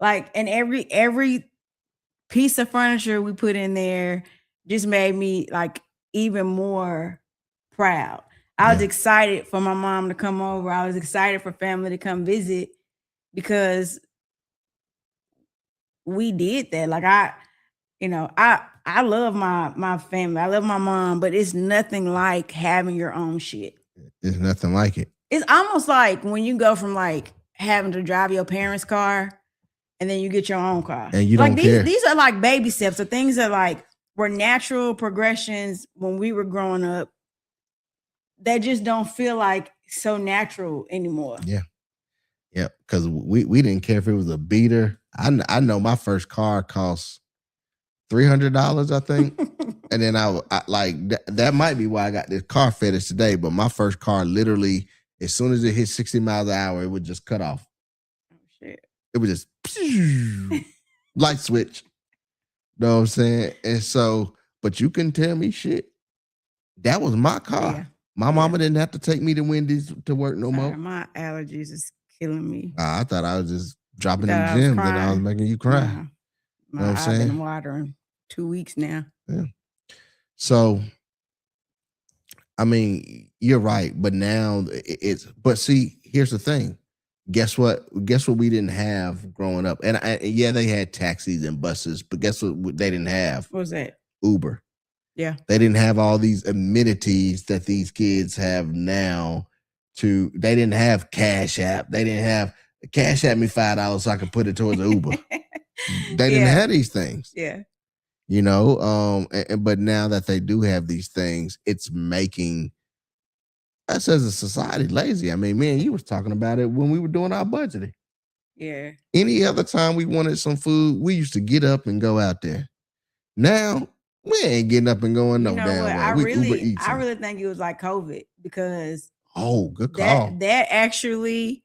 Like, and every piece of furniture we put in there just made me like even more proud. I was excited for my mom to come over. I was excited for family to come visit because we did that. Like I love my family. I love my mom, but it's nothing like having your own shit. There's nothing like it. It's almost like when you go from like having to drive your parents' car and then you get your own car. And you like don't care. These are like baby steps. The things that like were natural progressions when we were growing up that just don't feel like so natural anymore. Yeah. Yeah. Because we didn't care if it was a beater. I know my first car cost $300, I think. And then I like that might be why I got this car fetish today. But my first car, literally, as soon as it hit 60 miles an hour, it would just cut off. Oh shit! It would just light switch. Know what I'm saying? And so, but you can tell me shit. That was my car. Yeah. My mama didn't have to take me to Wendy's to work no more. My allergies is killing me. I thought I was just dropping them gems and I was making you cry. Yeah. You know what I'm saying? I've been watering 2 weeks now. Yeah. So, I mean, you're right, but now but see, here's the thing. Guess what we didn't have growing up? And they had taxis and buses, but guess what they didn't have? What was that? Uber. Yeah. They didn't have all these amenities that these kids have now. They didn't have Cash App. They didn't have Cash App me $5 so I could put it towards the Uber. They didn't have these things. Yeah. You know, but now that they do have these things, it's making us as a society lazy. I mean, man, you was talking about it when we were doing our budgeting. Yeah. Any other time we wanted some food, we used to get up and go out there. Now, we ain't getting up and going no damn way. I really think it was like COVID because good call. That actually,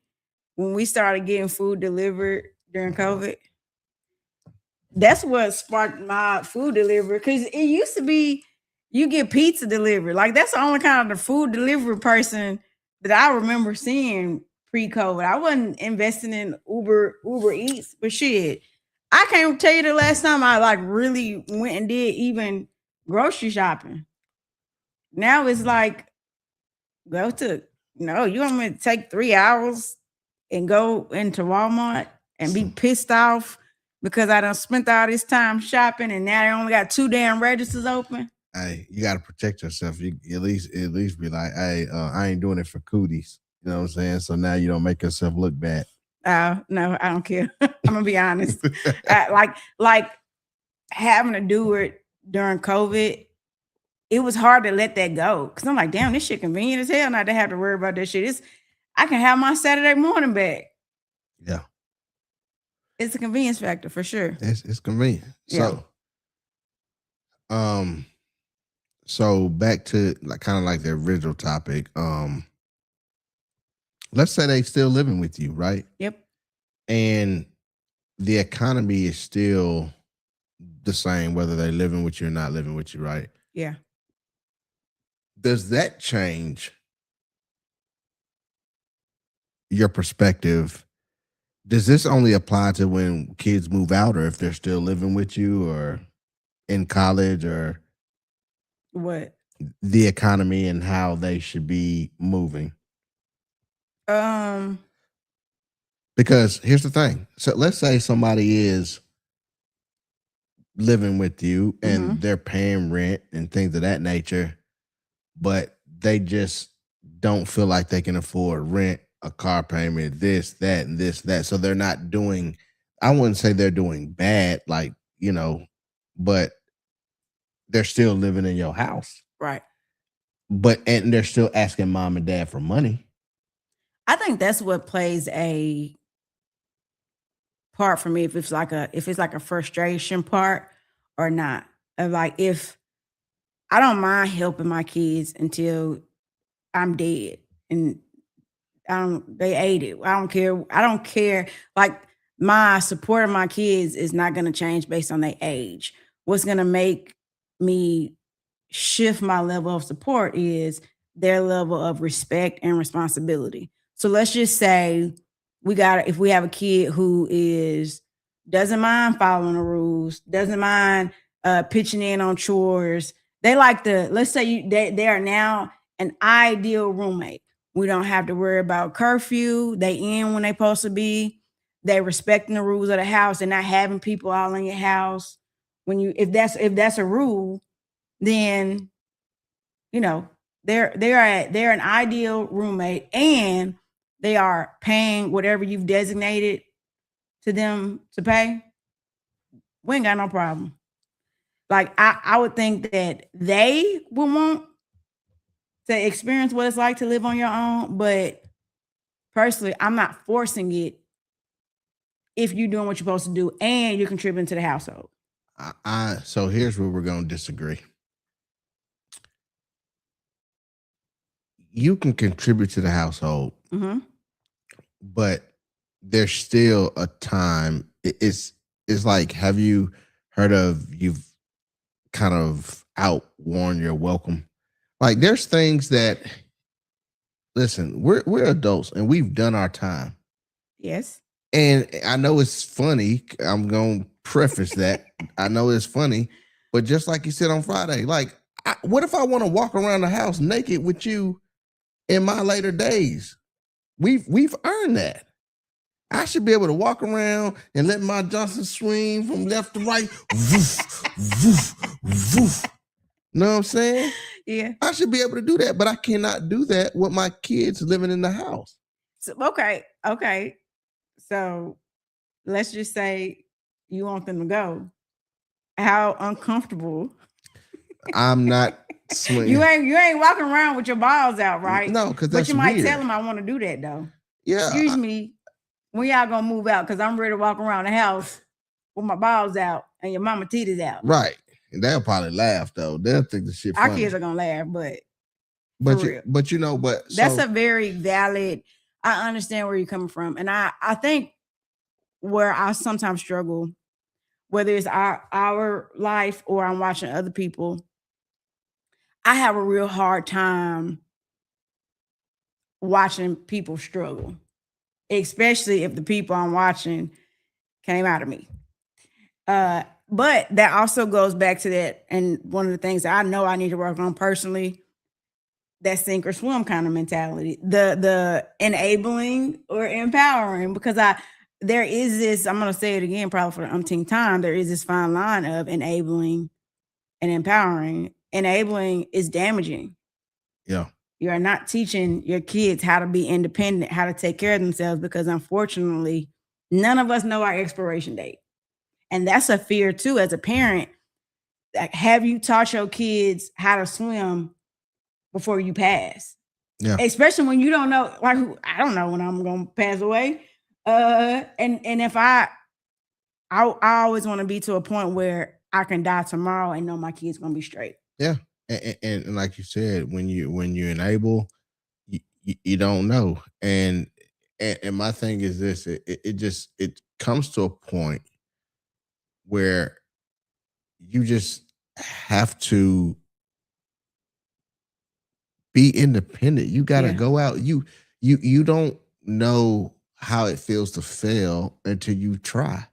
when we started getting food delivered during COVID, that's what sparked my food delivery. Because it used to be you get pizza delivered. Like that's the only kind of the food delivery person that I remember seeing pre-COVID. I wasn't investing in Uber Eats, but shit, I can't tell you the last time I like really went and did even grocery shopping. Now it's like, you want me to take 3 hours and go into Walmart and be pissed off because I done spent all this time shopping and now they only got 2 damn registers open. Hey, you got to protect yourself. You at least be like, hey, I ain't doing it for cooties. You know what I'm saying? So now you don't make yourself look bad. No, I don't care. I'm gonna be honest. Like having to do it during COVID, it was hard to let that go because I'm like, damn, this shit convenient as hell not to have to worry about that shit. I can have my Saturday morning back. Yeah, it's a convenience factor for sure. It's convenient. Yeah. So back to kind of like the original topic. Let's say they still living with you, right? Yep. And the economy is still the same, whether they're living with you or not living with you, right? Yeah. Does that change your perspective? Does this only apply to when kids move out or if they're still living with you or in college or what? The economy and how they should be moving? Because here's the thing. So let's say somebody is living with you and they're paying rent and things of that nature, but they just don't feel like they can afford rent, a car payment, this, that, and this, that. So they're not doing, I wouldn't say they're doing bad, but they're still living in your house. Right. And they're still asking mom and dad for money. I think that's what plays a part for me if it's like a frustration part or not. Like if I don't mind helping my kids until I'm dead and they ate it. I don't care. Like my support of my kids is not going to change based on their age. What's going to make me shift my level of support is their level of respect and responsibility. So let's just say if we have a kid who doesn't mind following the rules, doesn't mind pitching in on chores. They like let's say they are now an ideal roommate. We don't have to worry about curfew. They in when they supposed to be. They respecting the rules of the house and not having people all in your house. If that's a rule, then they're an ideal roommate and they are paying whatever you've designated to them to pay. We ain't got no problem. Like I would think that they would want to experience what it's like to live on your own, but personally, I'm not forcing it if you're doing what you're supposed to do and you're contributing to the household. So here's where we're going to disagree. You can contribute to the household, but there's still a time. It's like, have you heard of you've kind of outworn your welcome? Like there's things that, listen, we're adults and we've done our time. Yes. And I know it's funny. I'm going to preface that. I know it's funny, but just like you said on Friday, like, what if I want to walk around the house naked with you in my later days? We've earned that. I should be able to walk around and let my Johnson swing from left to right. Woof, woof, woof. Know what I'm saying? Yeah. I should be able to do that, but I cannot do that with my kids living in the house. So, okay. So let's just say you want them to go. How uncomfortable? I'm not swinging. You ain't walking around with your balls out, right? No, because that's But you might weird. Tell them I want to do that though. Yeah. Excuse me, when y'all gonna move out? Because I'm ready to walk around the house with my balls out and your mama titties out. Right. And they'll probably laugh though. They'll think the shit funny. Our kids are gonna laugh, but that's a very valid. I understand where you're coming from, and I think where I sometimes struggle, whether it's our life or I'm watching other people, I have a real hard time watching people struggle, especially if the people I'm watching came out of me. But that also goes back to that, and one of the things that I know I need to work on personally that sink or swim kind of mentality, the enabling or empowering, because there is this, I'm going to say it again, probably for the umpteenth time, there is this fine line of enabling and empowering. Enabling is damaging. Yeah. You are not teaching your kids how to be independent, how to take care of themselves, because unfortunately, none of us know our expiration date. And that's a fear too, as a parent. Like, have you taught your kids how to swim before you pass? Yeah. Especially when you don't know, like, I don't know when I'm going to pass away. And if I always want to be to a point where I can die tomorrow and know my kids going to be straight. Yeah. And like you said, when you enable, you don't know. And my thing is this, it comes to a point where you just have to be independent. You got to go out. You don't know how it feels to fail until you try.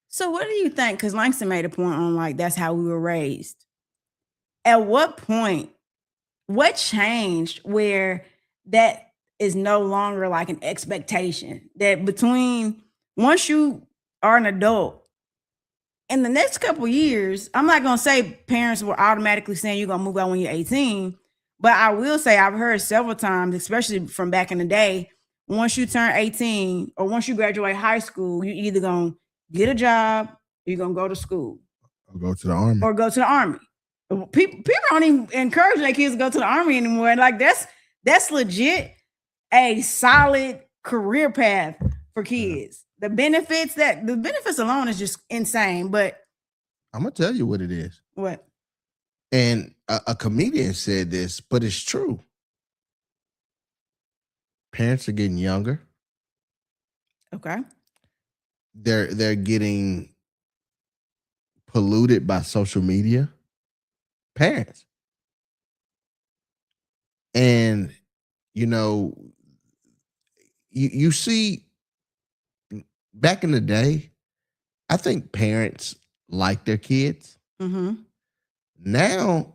So what do you think? Because Langston made a point on, like, that's how we were raised. At what point, what changed where that is no longer like an expectation, that between once you are an adult, in the next couple of years, I'm not going to say parents were automatically saying you're going to move out when you're 18, but I will say I've heard several times, especially from back in the day, once you turn 18 or once you graduate high school, you're either going to get a job or you're going to go to school. Or go to the army. Or go to the army. People don't even encourage their kids to go to the army anymore. Like, that's legit a solid career path for kids. The benefits alone is just insane. But I'm gonna tell you what it is. What? And a comedian said this, but it's true. Parents are getting younger. Okay. They're getting polluted by social media. Parents. And you see, back in the day, I think parents like their kids. Mm-hmm. Now,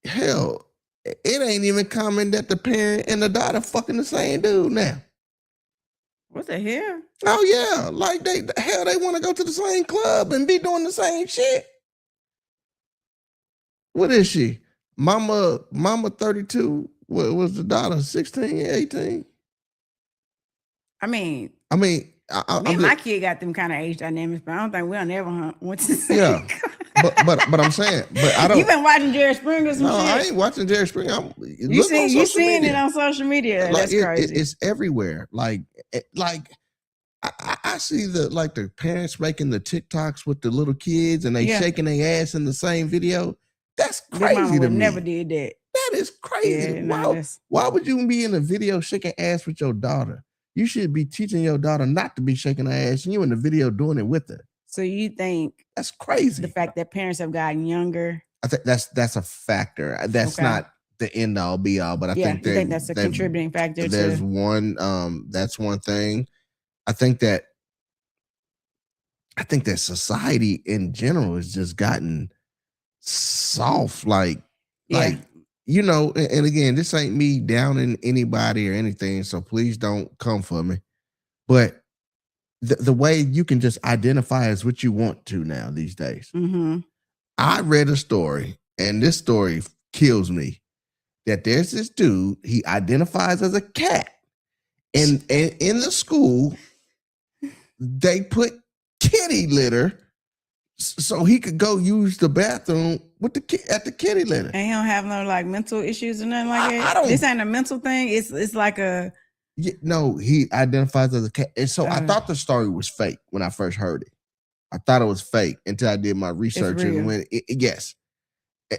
hell, it ain't even common that the parent and the daughter fucking the same dude now. What the hell? Oh yeah, like they want to go to the same club and be doing the same shit. What is she? Mama 32. What was the daughter? 16, 18? I mean, me and my kid got them kind of age dynamics, but I don't think we'll never went to the same. Yeah. but I'm saying, but I don't. You've been watching Jerry Springer some shit? I ain't watching Jerry Springer. You seeing it on social media? Like, that's crazy. It's everywhere. Like I see the parents making the TikToks with the little kids and they shaking their ass in the same video. That's crazy to me. Never did that. That is crazy. Yeah, why would you be in a video shaking ass with your daughter? You should be teaching your daughter not to be shaking her ass, and you in the video doing it with her. So you think that's crazy? The fact that parents have gotten younger. I think that's a factor. That's not the end all be all, but I think that's a contributing factor. There's one. That's one thing. I think that society in general has just gotten soft. And again, this ain't me downing anybody or anything, so please don't come for me. But the way you can just identify as what you want to now these days. Mm-hmm. I read a story, and this story kills me, that there's this dude, he identifies as a cat. And in the school, they put kitty litter so he could go use the bathroom with at the kitty litter. And he don't have no like mental issues or nothing like that? This ain't a mental thing. It's like a... No, he identifies as a cat. And so I thought the story was fake when I first heard it. I thought it was fake until I did my research. And yes.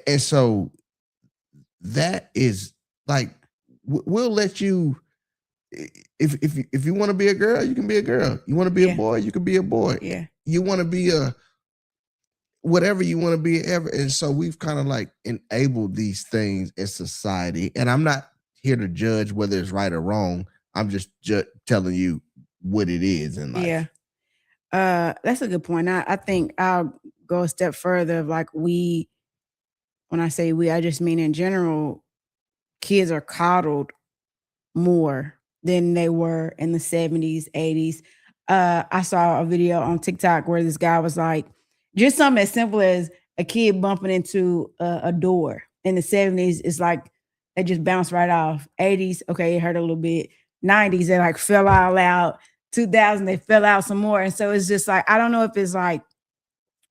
And so that is like, we'll let you, if you want to be a girl, you can be a girl. You want to be a boy, you can be a boy. Yeah. You want to be a whatever you want to be ever. And so we've kind of like enabled these things in society. And I'm not here to judge whether it's right or wrong. I'm just telling you what it is in life. Yeah. That's a good point. I think I'll go a step further. Like when I say we, I just mean in general, kids are coddled more than they were in the 70s, 80s. I saw a video on TikTok where this guy was like, just something as simple as a kid bumping into a door. In the 70s, it's like they just bounced right off. 80s, okay, it hurt a little bit. 90s, they like fell all out. 2000, they fell out some more. And so it's just like, I don't know if it's like,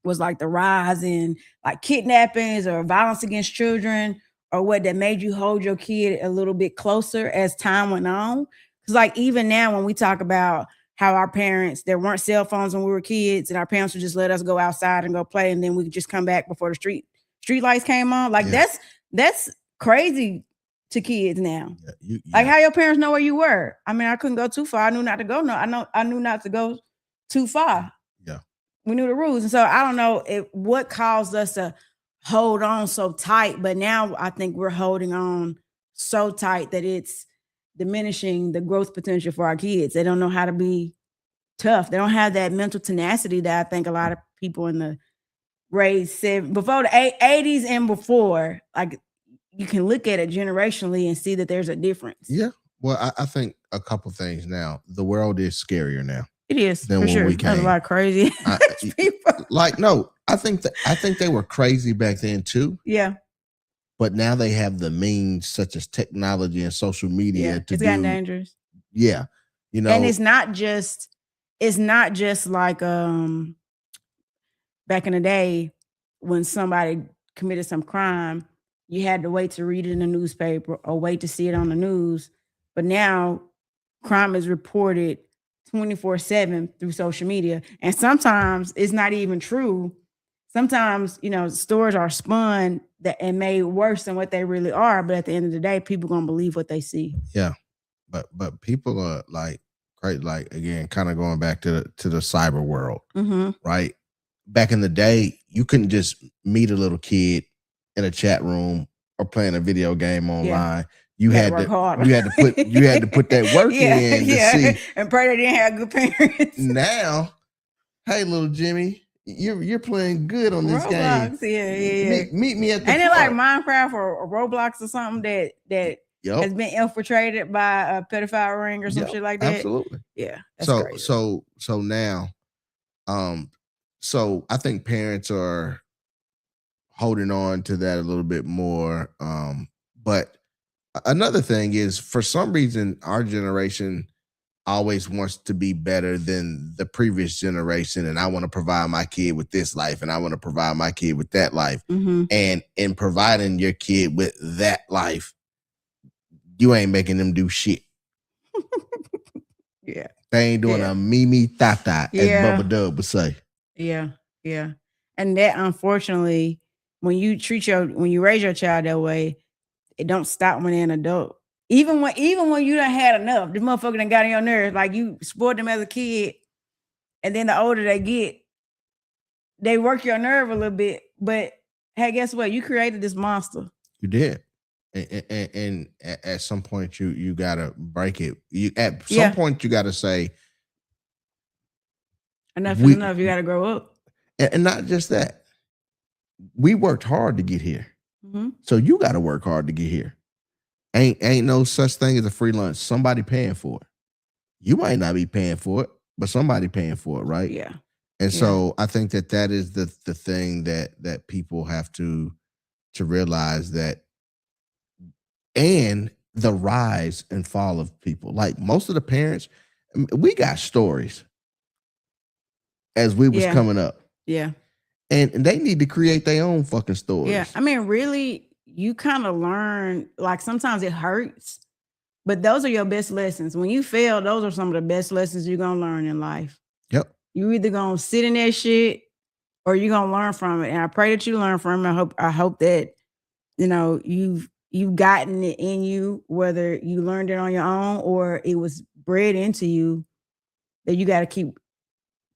was like the rise in like kidnappings or violence against children or what that made you hold your kid a little bit closer as time went on. Because like even now when we talk about how our parents, there weren't cell phones when we were kids and our parents would just let us go outside and go play and then we could just come back before the street lights came on. Like that's crazy to kids now. Like how your parents know where you were. I mean, I couldn't go too far. I knew not to go. I knew not to go too far. Yeah. We knew the rules. And so I don't know what caused us to hold on so tight, but now I think we're holding on so tight that it's diminishing the growth potential for our kids. They don't know how to be tough. They don't have that mental tenacity that I think a lot of people in the before the 80s and before, like you can look at it generationally and see that there's a difference. Yeah. Well, I think a couple things now. The world is scarier now. It is than for when sure. we came. There's a lot of crazy people. Like, no, I think they were crazy back then too. Yeah. But now they have the means such as technology and social media to it's gotten dangerous. Yeah. You know, and it's not just like back in the day when somebody committed some crime, you had to wait to read it in the newspaper or wait to see it on the news. But now crime is reported 24/7 through social media. And sometimes it's not even true. Sometimes, stories are spun and made worse than what they really are. But at the end of the day, people gonna believe what they see. Yeah. But people are like, right, like again, kind of going back to the cyber world, right? Back in the day, you couldn't just meet a little kid in a chat room or playing a video game online. You had to put that work in to see and pray they didn't have good parents. Now, hey, little Jimmy, you're playing good on this Roblox, game. Yeah. Meet me at the Ain't park. It like Minecraft or Roblox or something that has been infiltrated by a pedophile ring or some shit like that? Absolutely. Yeah. That's crazy. So now, so I think parents are holding on to that a little bit more. But another thing is, for some reason, our generation always wants to be better than the previous generation. And I want to provide my kid with this life and I want to provide my kid with that life. And in providing your kid with that life, you ain't making them do shit. Yeah. They ain't doing a mimi tata, as Bubba Dub would say. Yeah. And that, unfortunately, when you raise your child that way, it don't stop when they're an adult. Even when you done had enough, the motherfucker done got on your nerves. Like you spoiled them as a kid, and then the older they get, they work your nerve a little bit. But hey, guess what? You created this monster. You did. And at some point you gotta break it. At some point you gotta say enough is enough. You gotta grow up. And not just that. We worked hard to get here. So you gotta work hard to get here. Ain't no such thing as a free lunch. Somebody paying for it. You might not be paying for it, but somebody paying for it, right? Yeah. And so I think that is the thing that people have to realize, that, and the rise and fall of people. Like most of the parents, we got stories as we was coming up. Yeah. And they need to create their own fucking stories. Yeah. I mean, really, you kind of learn, like sometimes it hurts, but those are your best lessons. When you fail, those are some of the best lessons you're going to learn in life. Yep. You either going to sit in that shit or you're going to learn from it. And I pray that you learn from it. I hope that, you've gotten it in you, whether you learned it on your own or it was bred into you, that you got to keep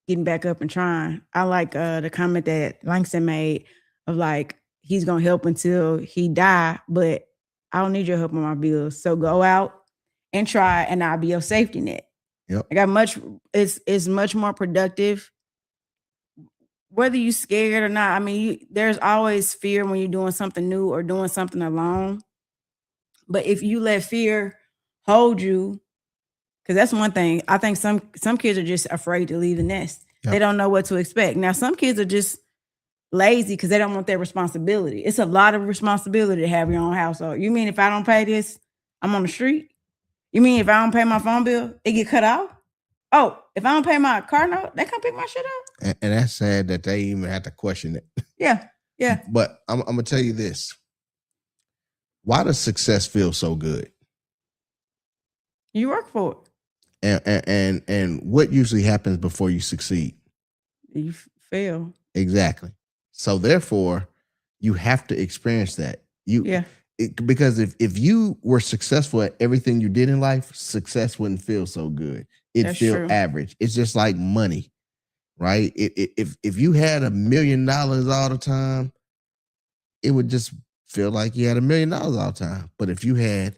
getting back up and trying. I like the comment that Langston made of like, he's going to help until he die, but I don't need your help on my bills. So go out and try, and I'll be your safety net. Yep. It's much more productive, whether you scared or not. I mean, there's always fear when you're doing something new or doing something alone. But if you let fear hold you, because that's one thing. I think some kids are just afraid to leave the nest. Yep. They don't know what to expect. Now, some kids are just lazy because they don't want their responsibility. It's a lot of responsibility to have your own household. You mean if I don't pay this, I'm on the street? You mean if I don't pay my phone bill, it get cut off? Oh, if I don't pay my car note, they come pick my shit up? And that's sad that they even have to question it. Yeah, yeah. But I'm going to tell you this. Why does success feel so good? You work for it. And what usually happens before you succeed? You fail. Exactly. So therefore, you have to experience that. Because if you were successful at everything you did in life, success wouldn't feel so good. It'd feel average. It's just like money, right? If you had $1 million all the time, it would just feel like you had $1 million all the time. But if you had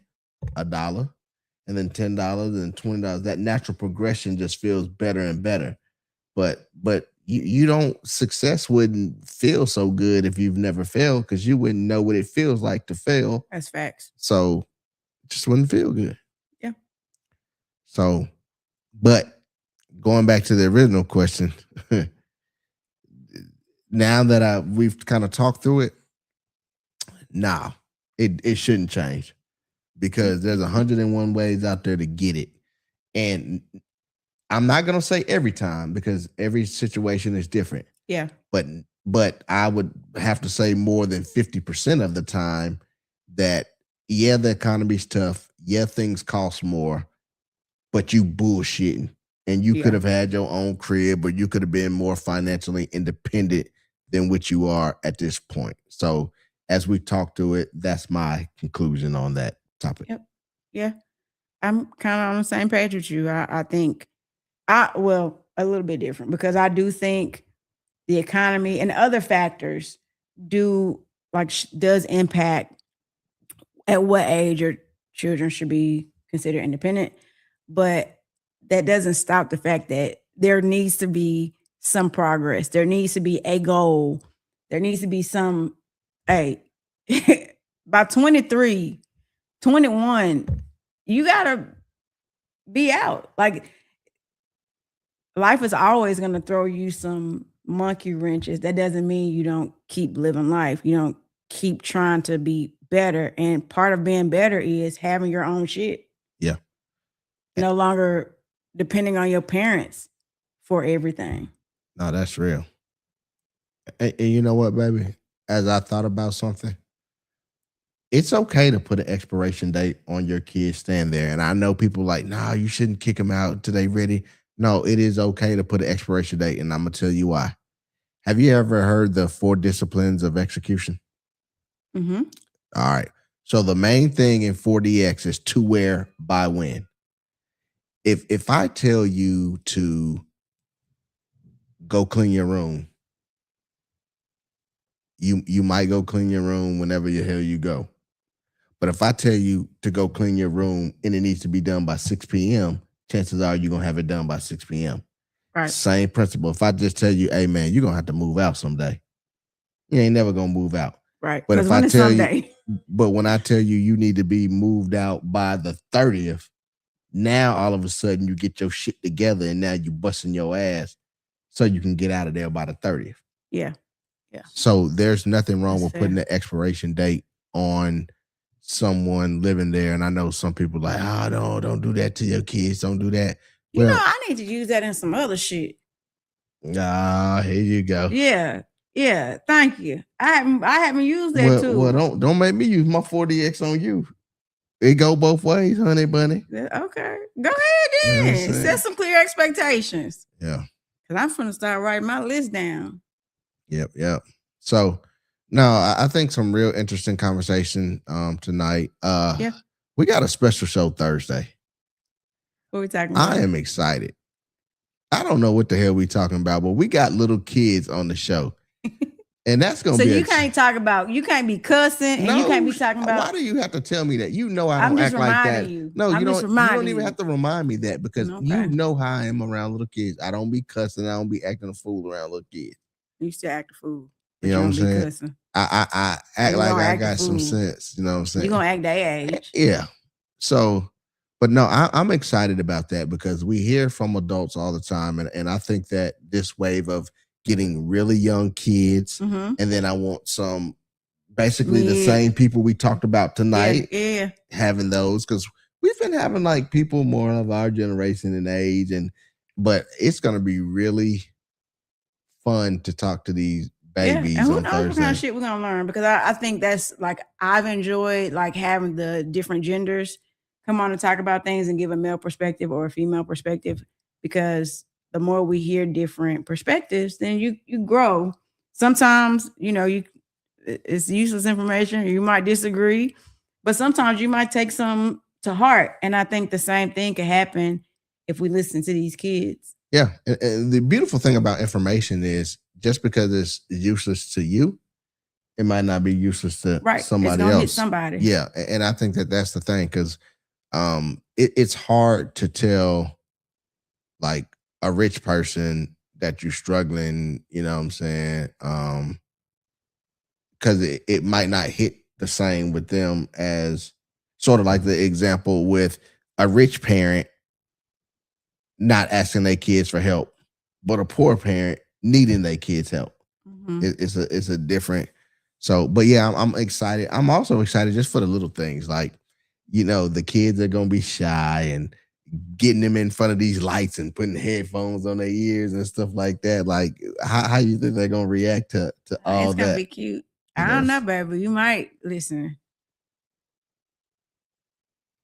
$1 and then $10 and $20, that natural progression just feels better and better. But you don't, success wouldn't feel so good if you've never failed, because you wouldn't know what it feels like to fail. That's facts. So it just wouldn't feel good. Yeah. So, but going back to the original question, now that we've kind of talked through it, it shouldn't change, because there's 101 ways out there to get it. And I'm not going to say every time, because every situation is different. Yeah. But I would have to say more than 50% of the time that, yeah, the economy's tough. Yeah, things cost more, but you bullshitting. And you could have had your own crib, or you could have been more financially independent than what you are at this point. So as we talk through it, that's my conclusion on that topic. Yep. Yeah. I'm kind of on the same page with you. I think a little bit different, because I do think the economy and other factors does impact at what age your children should be considered independent. But that doesn't stop the fact that there needs to be some progress. There needs to be a goal. There needs to be some, by 23, 21, you gotta be out. Like, life is always going to throw you some monkey wrenches. That doesn't mean you don't keep living life. You don't keep trying to be better. And part of being better is having your own shit. Yeah. No longer depending on your parents for everything. No, that's real. And you know what, baby? As I thought about something, it's okay to put an expiration date on your kids staying there. And I know people like, nah, you shouldn't kick them out until they ready. No, it is okay to put an expiration date, and I'm going to tell you why. Have you ever heard the 4 disciplines of execution? Mm-hmm. All right. So the main thing in 4DX is to, where, by, when. If I tell you to go clean your room, you might go clean your room whenever the hell you go. But if I tell you to go clean your room and it needs to be done by 6 p.m., chances are you're going to have it done by 6 p.m. Right. Same principle. If I just tell you, hey, man, you're going to have to move out someday, you ain't never going to move out. Right. But if I tell you, but when I tell you need to be moved out by the 30th, now all of a sudden you get your shit together and now you busting your ass so you can get out of there by the 30th. Yeah. Yeah. So there's nothing wrong with putting the expiration date on someone living there. And I know some people like, don't do that to your kids. Don't do that. I need to use that in some other shit. Here you go. Yeah. Yeah. Thank you. I haven't used that too. Well, don't make me use my 40X on you. It go both ways, honey bunny. Okay. Go ahead then. Set some clear expectations. Yeah. Because I'm finna start writing my list down. Yep. So no, I think some real interesting conversation tonight. Yeah. We got a special show Thursday. What are we talking about? I am excited. I don't know what the hell we talking about, but we got little kids on the show. And that's gonna be. So you can't be cussing, and you can't be talking about. Why do you have to tell me that? You know I don't act like that. No, you don't. You don't even have to remind me that, because you know how I am around little kids. I don't be cussing. I don't be acting a fool around little kids. You used to act a fool. You know what I'm saying? Cussing. I act like I got some sense. You know what I'm saying? You're gonna act their age. Yeah. So, but no, I'm excited about that because we hear from adults all the time, and I think that this wave of getting really young kids, and then I want some basically the same people we talked about tonight, having those, because we've been having like people more of our generation in age, but it's gonna be really fun to talk to these babies. And who on knows Thursday. what kind of shit we're gonna learn, because I think that's like, I've enjoyed like having the different genders come on and talk about things and give a male perspective or a female perspective, because the more we hear different perspectives, then you grow. Sometimes, it's useless information. You might disagree, but sometimes you might take some to heart. And I think the same thing could happen if we listen to these kids. Yeah. And the beautiful thing about information is just because it's useless to you, it might not be useless to somebody else. Hit somebody. Yeah. And I think that that's the thing, because it's hard to tell like a rich person that you're struggling, you know what I'm saying? Because it might not hit the same with them as sort of like the example with a rich parent not asking their kids for help, but a poor parent needing their kids' help. It's a different. So, but yeah, I'm excited. I'm also excited just for the little things, like, the kids are gonna be shy and getting them in front of these lights and putting headphones on their ears and stuff like that. Like, how you think they're gonna react to all that? It's gonna be cute. I don't know, baby. You might listen.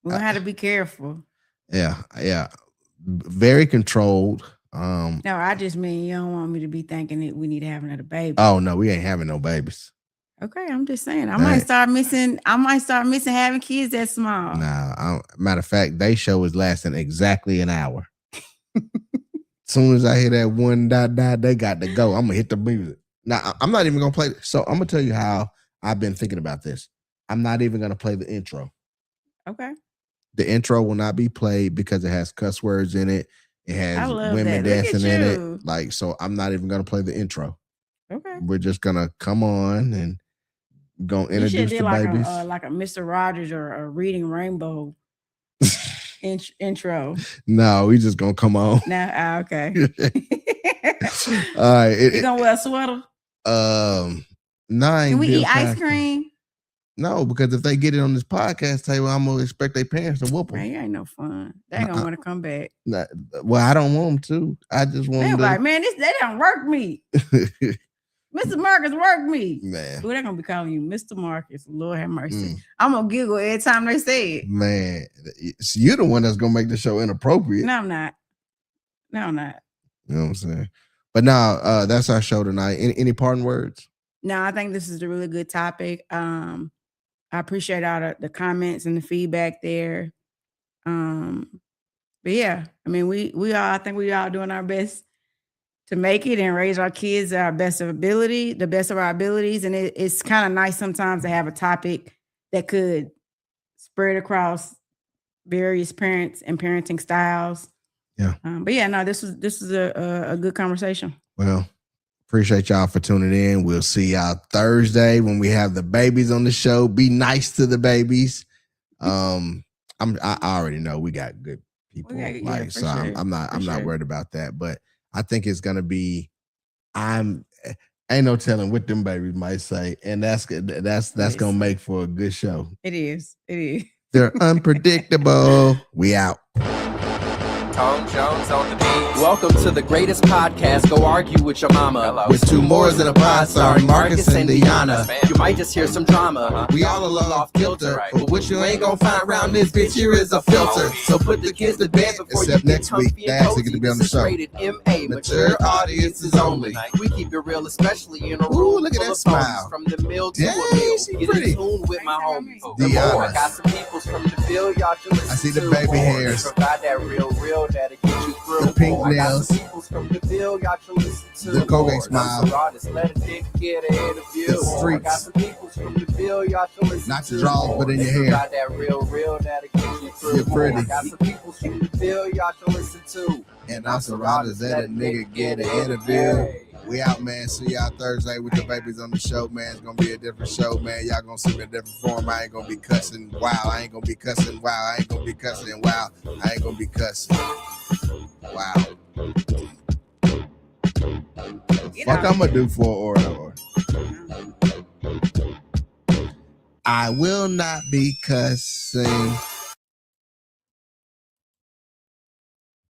We'll have to be careful. Yeah. Very controlled. No, I just mean you don't want me to be thinking that we need to have another baby. Oh no, we ain't having no babies. Okay, I'm just saying. I might start missing having kids that small. Nah, matter of fact, they show is lasting exactly an hour. Soon as I hear that one dot, they got to go. I'm gonna hit the music. Now, I'm not even gonna play. So I'm gonna tell you how I've been thinking about this. I'm not even gonna play the intro. Okay. The intro will not be played because it has cuss words in it. It has women dancing in it. Like, so I'm not even gonna play the intro. Okay. We're just gonna come on and go introduce the babies. Like a Mr. Rogers or a Reading Rainbow intro. No, we just gonna come on. Nah, okay. All right. You gonna wear a sweater? Can we eat ice cream? No, because if they get it on this podcast table, I'm gonna expect their parents to whoop them. Man, you ain't no fun. They ain't gonna want to come back. Nah, well, I don't want them to. I just want them to. Like, man, they don't work me. Mr. Marcus worked me. Man. Well, they're gonna be calling you Mr. Marcus. Lord have mercy. I'm gonna giggle every time they say it. Man, so you're the one that's gonna make the show inappropriate. No, I'm not. You know what I'm saying? But now, that's our show tonight. Any parting words? No, I think this is a really good topic. I appreciate all the comments and the feedback there. But yeah, I mean, I think we all doing our best to make it and raise our kids the best of our abilities. And it's kind of nice sometimes to have a topic that could spread across various parents and parenting styles. Yeah. But yeah, no, this is a good conversation. Well, appreciate y'all for tuning in. We'll see y'all Thursday when we have the babies on the show. Be nice to the babies. I already know we got good people. I'm not worried about that. But I think it's gonna be. Ain't no telling what them babies might say, and that's gonna make for a good show. It is. They're unpredictable. We out. Tom Jones on the beat. Welcome to the greatest podcast. Go argue with your mama. Hello. With 2Mooresinapod, starring Marcus and Deanna. You might just hear some drama. We all a little off kilter, but what you ain't gonna find around this bitch here is a filter. So put the kids to bed before you get next week. They actually get to be on the show. MA, mature audiences only. We keep it real, especially in a room. Look at that smile. From the mill to a mill. Get in tune with my homies. I got some peoples from the Ville. Y'all should listen. I see the baby hairs. Provide that real that'll get you through. The pink nails. from the Ville, y'all should listen to. The Colgate Smile. Artists, let a dick get an interview. The streets. I got some peoples from the Ville, y'all should listen Not to. your drawers, but in your hair. Got that real that'll get you through. You're pretty. I got some peoples from the Ville, y'all should listen to. And I'm surrounded, let a nigga get an interview. We out, man. See y'all Thursday with the babies on the show, man. It's gonna be a different show, man. Y'all gonna see me in a different form. I ain't gonna be cussing. Wow, I ain't gonna be cussing. Wow, I ain't gonna be cussing. Wow, I ain't gonna be cussing. Wow. Fuck, I'm gonna do for or. I will not be cussing.